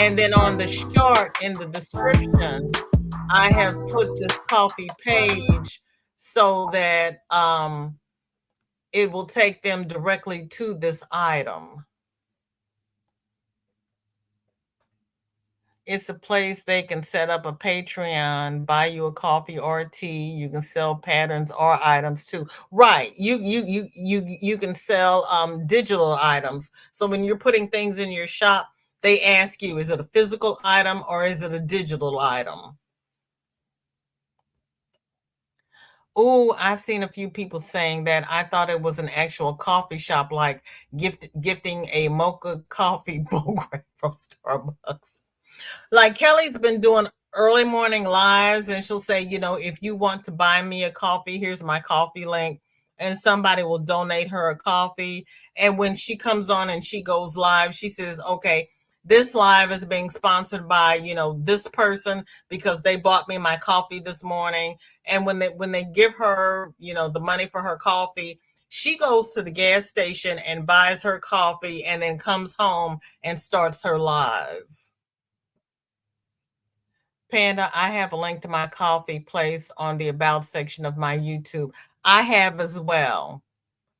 Speaker 1: And then on the short in the description, I have put this coffee page so that it will take them directly to this item. It's a place they can set up a Patreon, buy you a coffee or a tea. You can sell patterns or items too. Right. You can sell digital items. So when you're putting things in your shop, they ask you, is it a physical item or is it a digital item? Oh, I've seen a few people saying that. I thought it was an actual coffee shop, like gifting a mocha coffee program from Starbucks. Like Kelly's been doing early morning lives, and she'll say, if you want to buy me a coffee, here's my coffee link. And somebody will donate her a coffee. And when she comes on and she goes live, she says, okay, this live is being sponsored by, this person because they bought me my coffee this morning. And when they give her, the money for her coffee, she goes to the gas station and buys her coffee and then comes home and starts her live. Panda, I have a link to my coffee place on the about section of my YouTube. I have as well.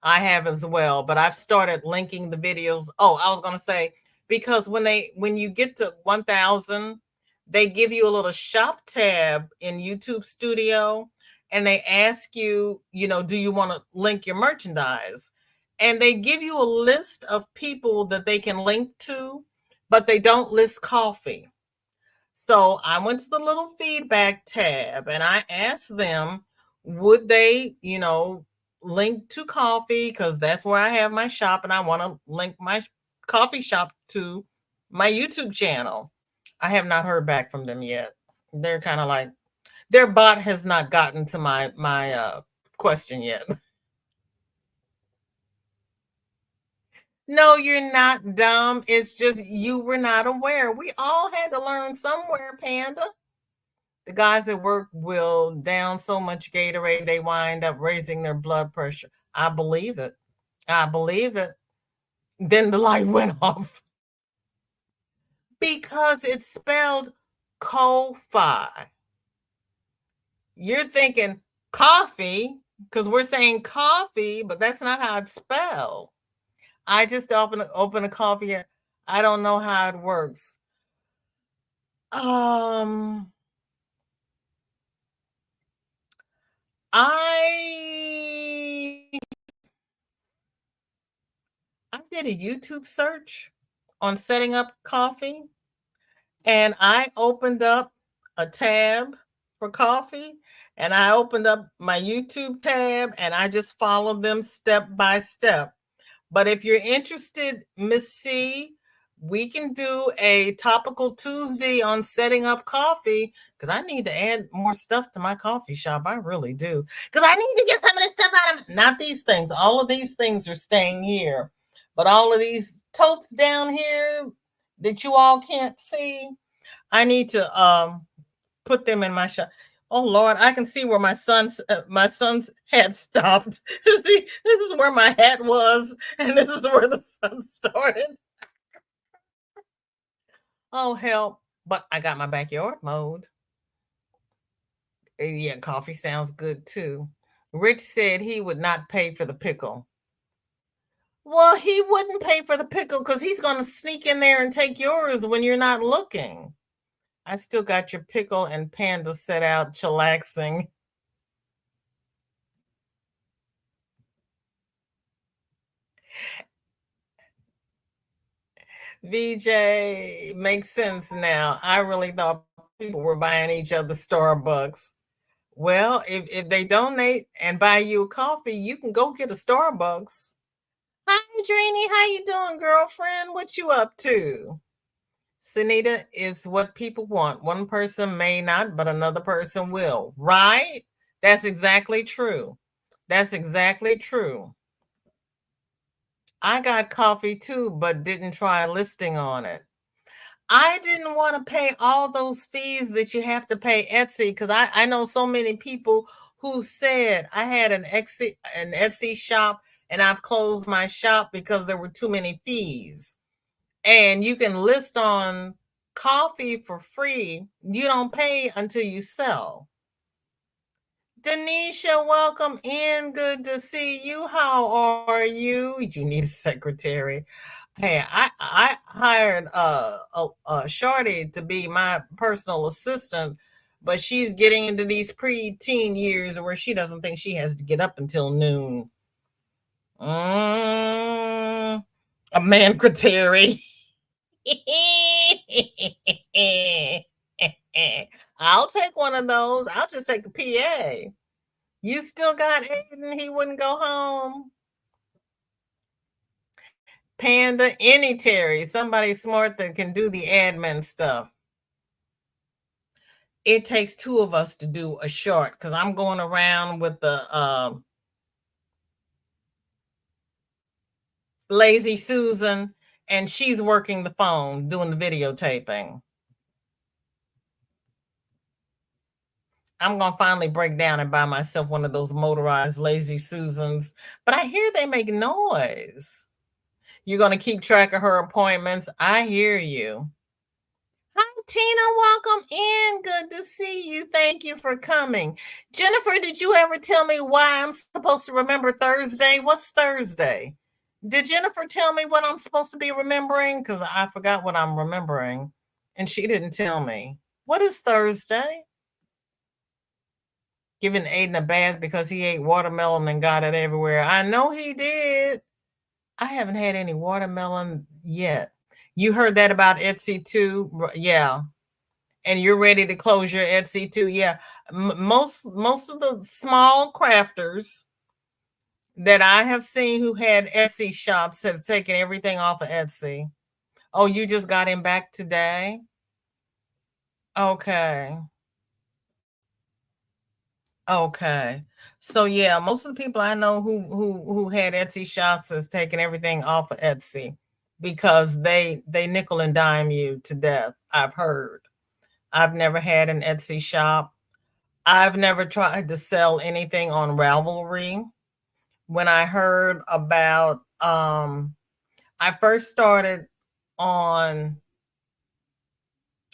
Speaker 1: I have as well, but I've started linking the videos. Oh, I was going to say, because when you get to 1,000, they give you a little shop tab in YouTube Studio, and they ask you, do you want to link your merchandise? And they give you a list of people that they can link to, but they don't list coffee. So I went to the little feedback tab and I asked them, would they, link to coffee? Because that's where I have my shop and I want to link my coffee shop to my YouTube channel. I have not heard back from them yet. They're kind of like, their bot has not gotten to my question yet. No, you're not dumb. It's just you were not aware. We all had to learn somewhere, Panda. The guys at work will down so much Gatorade, they wind up raising their blood pressure. I believe it. I believe it. Then the light went off because it's spelled Ko-Fi. You're thinking coffee because we're saying coffee, but that's not how it's spelled. I just open a coffee. I don't know how it works. Um, I I did a YouTube search on setting up coffee and I opened up a tab for coffee and I opened up my YouTube tab and I just followed them step by step. But if you're interested, Miss C, we can do a topical Tuesday on setting up coffee because I need to add more stuff to my coffee shop. I really do. Because I need to get some of this stuff out of not these things. All of these things are staying here. But all of these totes down here that you all can't see, I need to put them in my shop. Oh Lord, I can see where my son's hat stopped. See, this is where my hat was, and this is where the sun started. Oh help! But I got my backyard mode. Yeah, coffee sounds good too. Rich said he would not pay for the pickle. Well, he wouldn't pay for the pickle because he's going to sneak in there and take yours when you're not looking. I still got your pickle and panda set out chillaxing. VJ makes sense now. I really thought people were buying each other Starbucks. Well, if they donate and buy you a coffee, you can go get a Starbucks. Hi, Drini. How you doing, girlfriend? What you up to? Sunita is what people want. One person may not, but another person will. Right? That's exactly true. That's exactly true. I got coffee too, but didn't try listing on it. I didn't want to pay all those fees that you have to pay Etsy because I know so many people who said I had an Etsy shop and I've closed my shop because there were too many fees. And you can list on coffee for free. You don't pay until you sell. Denisha, welcome in. Good to see you. How are you? You need a secretary. Hey, I hired a shorty to be my personal assistant, but she's getting into these preteen years where she doesn't think she has to get up until noon. Mm, a man secretary. I'll take one of those. I'll just take a PA. You still got Aiden, he wouldn't go home. Panda, any Terry, somebody smart that can do the admin stuff. It takes two of us to do a short because I'm going around with the lazy Susan, and she's working the phone doing the videotaping. I'm going to finally break down and buy myself one of those motorized lazy Susans, but I hear they make noise. You're going to keep track of her appointments. I hear you. Hi, Tina. Welcome in. Good to see you. Thank you for coming. Jennifer, did you ever tell me why I'm supposed to remember Thursday? What's Thursday? Did Jennifer tell me what I'm supposed to be remembering? Because I forgot what I'm remembering, and she didn't tell me. What is Thursday? Giving Aiden a bath because he ate watermelon and got it everywhere. I know he did. I haven't had any watermelon yet. You heard that about Etsy too? Yeah. And you're ready to close your Etsy too? Yeah. Most of the small crafters that I have seen who had Etsy shops have taken everything off of Etsy. Oh, you just got him back today? Okay. Okay. So yeah, most of the people I know who had Etsy shops has taken everything off of Etsy because they nickel and dime you to death. I've heard. I've never had an Etsy shop. I've never tried to sell anything on Ravelry. When I heard about I first started on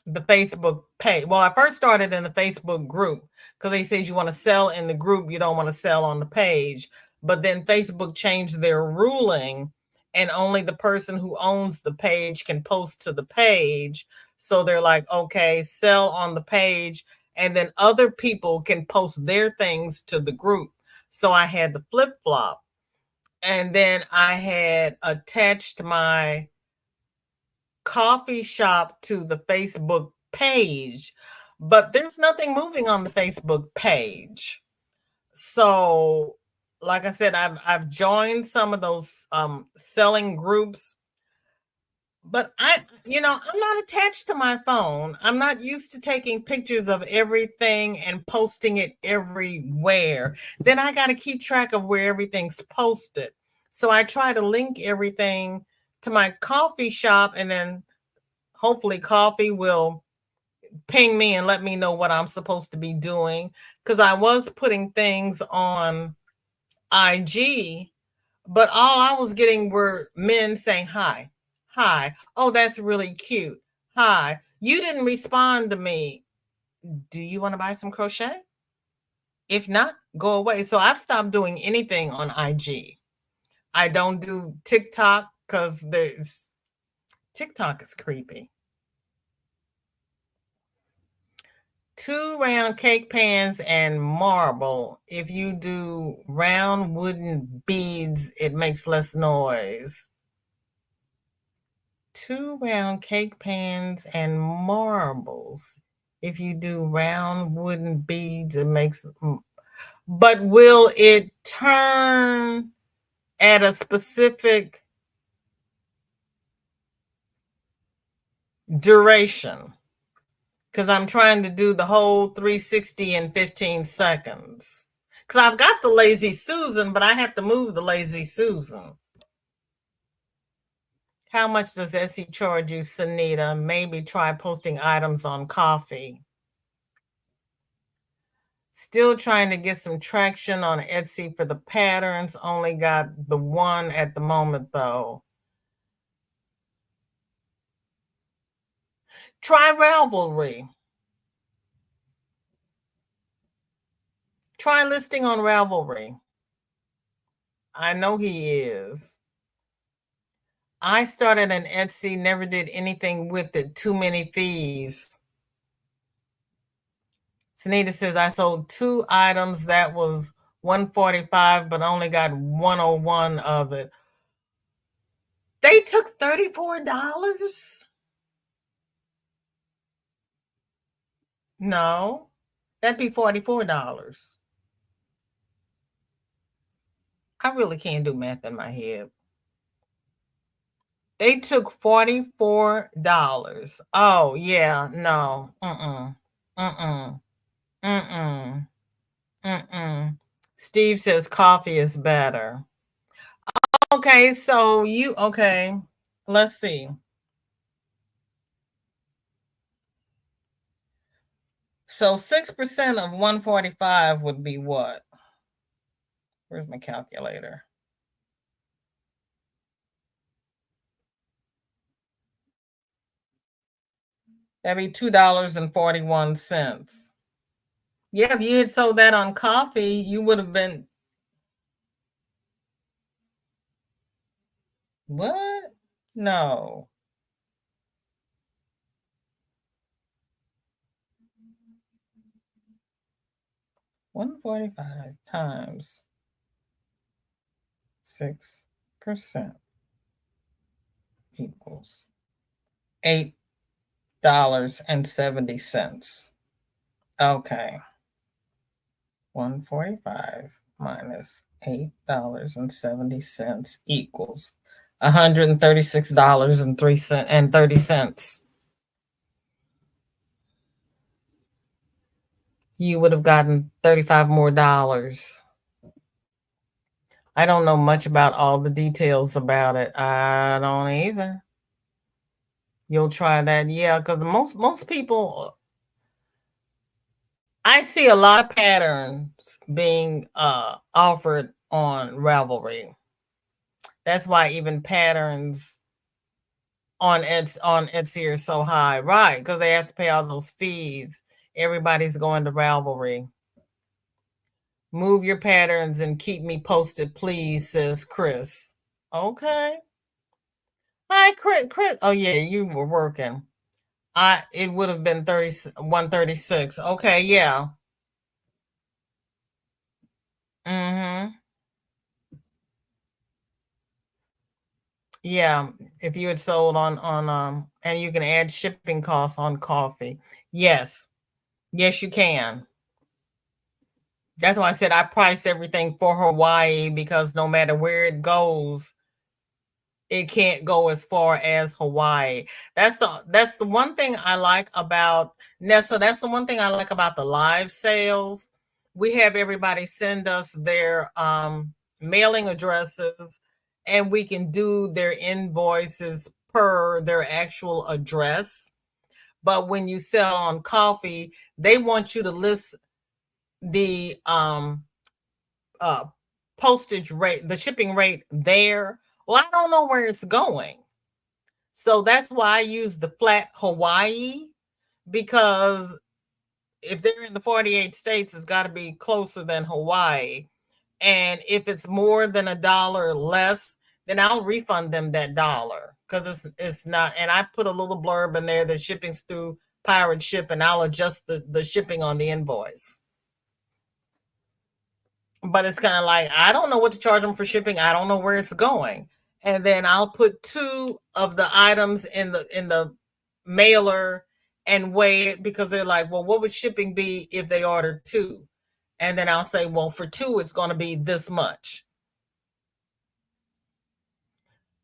Speaker 1: the Facebook page. Well, I first started in the Facebook group because they said you want to sell in the group, you don't want to sell on the page. But then Facebook changed their ruling, and only the person who owns the page can post to the page. So they're like, okay, sell on the page, and then other people can post their things to the group. So I had the flip flop. And then I had attached my coffee shop to the Facebook page, but there's nothing moving on the Facebook page. So, like I said, I've joined some of those selling groups, but I'm not attached to my phone. I'm not used to taking pictures of everything and posting it everywhere. Then I got to keep track of where everything's posted. So I try to link everything to my coffee shop, and then hopefully coffee will ping me and let me know what I'm supposed to be doing, because I was putting things on IG, but all I was getting were men saying hi. Hi. Oh, that's really cute. Hi. You didn't respond to me. Do you want to buy some crochet? If not, go away. So I've stopped doing anything on IG. I don't do TikTok because there's TikTok is creepy. 2 round cake pans and marble. If you do round wooden beads, it makes less noise. 2 round cake pans and marbles. If you do round wooden beads, it makes. But will it turn at a specific duration? Because I'm trying to do the whole 360 in 15 seconds. Because I've got the Lazy Susan, but I have to move the Lazy Susan. How much does Etsy charge you, Sunita? Maybe try posting items on coffee. Still trying to get some traction on Etsy for the patterns. Only got the one at the moment, though. Try Ravelry. Try listing on Ravelry. I know he is. I started an Etsy, never did anything with it. Too many fees. Sunita says, I sold 2 items. That was $145, but only got 101 of it. They took $34? No, that'd be $44. I really can't do math in my head. They took $44. Oh, yeah, no. Mm-mm. Mm-mm. Mm-mm. Mm-mm. Steve says coffee is better. Okay, so okay. Let's see. So 6% of 145 would be what? Where's my calculator? That'd be $2.41. Yeah, if you had sold that on coffee, you would have been what? No. 145 times 6% equals $8.70. Okay. 145 minus $8.70 equals $136.30. You would have gotten 35 more dollars. I don't know much about all the details about it. I don't either. You'll try that, yeah, because most people, I see a lot of patterns being offered on Ravelry. That's why even patterns on Etsy are so high, right? Because they have to pay all those fees. Everybody's going to Ravelry. Move your patterns and keep me posted, please, says Chris. Okay. Hi, Chris. Oh yeah, you were working. It would have been 136. Okay, yeah. Mm-hmm. Yeah. If you had sold on and you can add shipping costs on coffee. Yes. Yes, you can. That's why I said I price everything for Hawaii because no matter where it goes, it can't go as far as Hawaii. That's the one thing I like about Nessa. That's the one thing I like about the live sales. We have everybody send us their mailing addresses and we can do their invoices per their actual address. But when you sell on coffee, they want you to list the uh postage rate, the shipping rate there. Well, I don't know where it's going. So that's why I use the flat Hawaii, because if they're in the 48 states, it's got to be closer than Hawaii. And if it's more than $1 less, then I'll refund them that dollar because it's not. And I put a little blurb in there that shipping's through pirate ship, and I'll adjust the shipping on the invoice. But it's kind of like, I don't know what to charge them for shipping. I don't know where it's going. And then I'll put two of the items in the mailer and weigh it, because they're like, well, what would shipping be if they ordered two? And then I'll say, well, for two, it's going to be this much.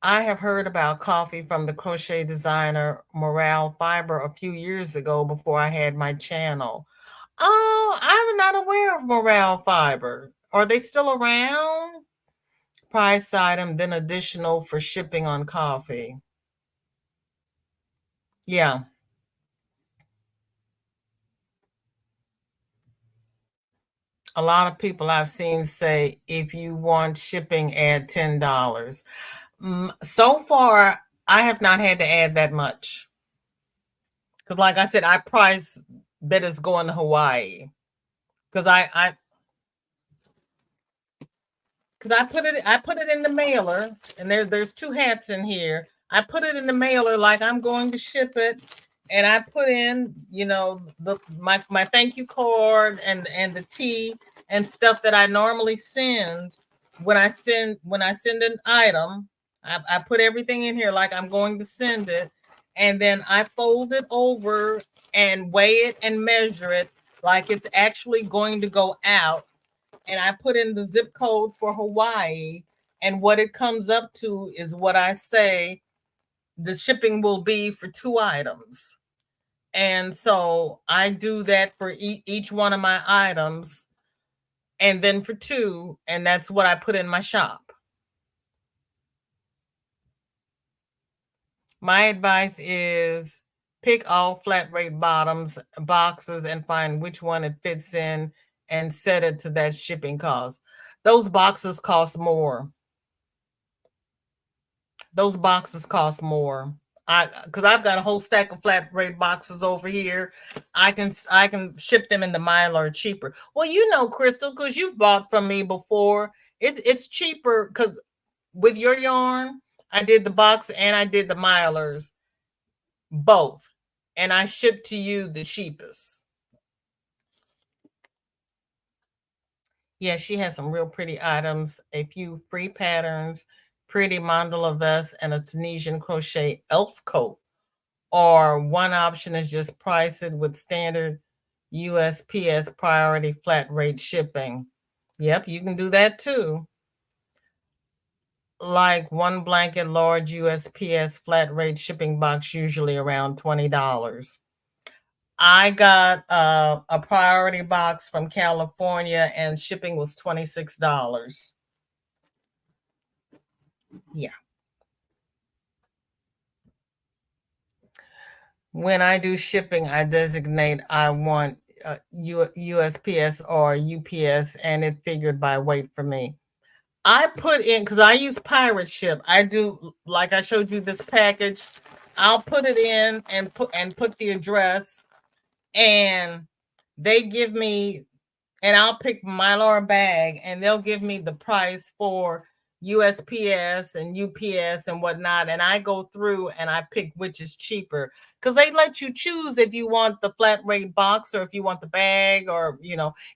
Speaker 1: I have heard about coffee from the crochet designer Morale Fiber a few years ago before I had my channel. Oh, I'm not aware of Morale Fiber. Are they still around? Price item, then additional for shipping on coffee. Yeah. A lot of people I've seen say if you want shipping, add $10. So far, I have not had to add that much. Because, like I said, I price that it's going to Hawaii. Because I put it in the mailer, and there's two hats in here. I put it in the mailer like I'm going to ship it, and I put in, my thank you card and the tea and stuff that I normally send when I send an item. I put everything in here like I'm going to send it, and then I fold it over and weigh it and measure it like it's actually going to go out, and I put in the zip code for Hawaii, and what it comes up to is what I say the shipping will be for 2 items. And so I do that for each one of my items, and then for two, and that's what I put in my shop. My advice is pick all flat rate bottoms boxes and find which one it fits in and set it to that shipping cost. Those boxes cost more. Those boxes cost more. Because I've got a whole stack of flat rate boxes over here. I can ship them in the Mylar cheaper. Well, you know, Crystal, because you've bought from me before. It's cheaper because with your yarn, I did the box and I did the Mylars both, and I shipped to you the cheapest. Yeah, she has some real pretty items, a few free patterns, pretty mandala vest, and a Tunisian crochet elf coat. Or one option is just price it with standard USPS priority flat rate shipping. Yep, you can do that too. Like one blanket large USPS flat rate shipping box, usually around $20. I got a priority box from California and shipping was $26. Yeah. When I do shipping, I designate I want USPS or UPS, and it figured by weight for me. I put in, because I use pirate ship. I do, like I showed you this package. I'll put it in and put the address, and they give me, and I'll pick Mylar bag, and they'll give me the price for USPS and UPS and whatnot. And I go through and I pick which is cheaper, because they let you choose if you want the flat rate box or if you want the bag, or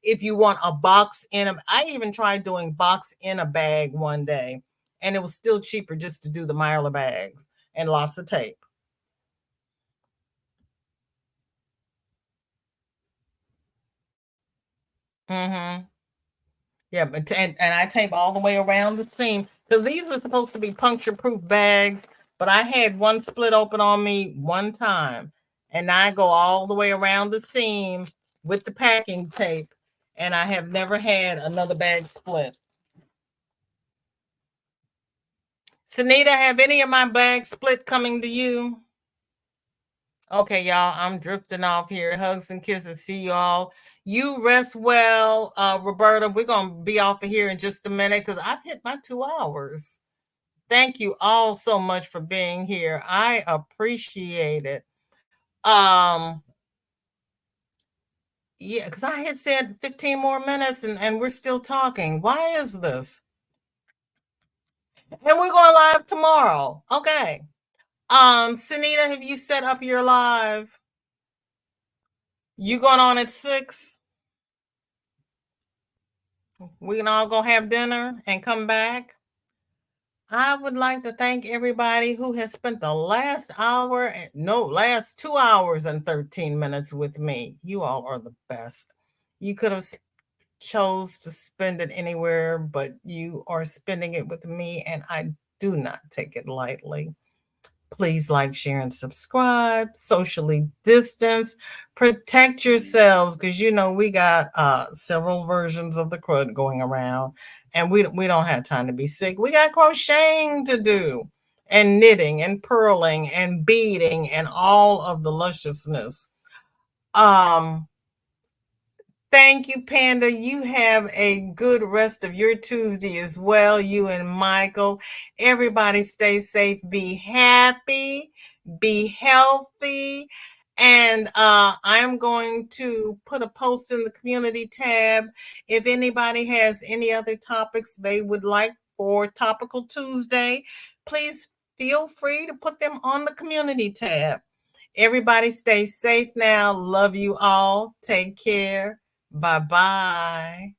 Speaker 1: if you want a box in a. I even tried doing box in a bag one day, and it was still cheaper just to do the Mylar bags and lots of tape. Mm-hmm. Yeah, but and I tape all the way around the seam, because these were supposed to be puncture-proof bags, but I had one split open on me one time, and I go all the way around the seam with the packing tape, and I have never had another bag split. Sunita, have any of my bags split coming to you? Okay, y'all, I'm drifting off here. Hugs and kisses. See y'all. You rest well, Roberta. We're going to be off of here in just a minute because I've hit my 2 hours. Thank you all so much for being here. I appreciate it. Yeah, because I had said 15 more minutes and we're still talking. Why is this? And we're going live tomorrow. Okay. Sunita, have you set up your live? You going on at 6? We can all go have dinner and come back. I would like to thank everybody who has spent the last last 2 hours and 13 minutes with me. You all are the best. You could have chose to spend it anywhere, but you are spending it with me, and I do not take it lightly. Please like, share, and subscribe. Socially distance. Protect yourselves, because we got several versions of the crud going around, and we don't have time to be sick. We got crocheting to do, and knitting, and purling, and beading, and all of the lusciousness. Thank you, Panda. You have a good rest of your Tuesday as well, you and Michael. Everybody stay safe, be happy, be healthy. And I'm going to put a post in the community tab. If anybody has any other topics they would like for Topical Tuesday, please feel free to put them on the community tab. Everybody stay safe now. Love you all. Take care. Bye-bye.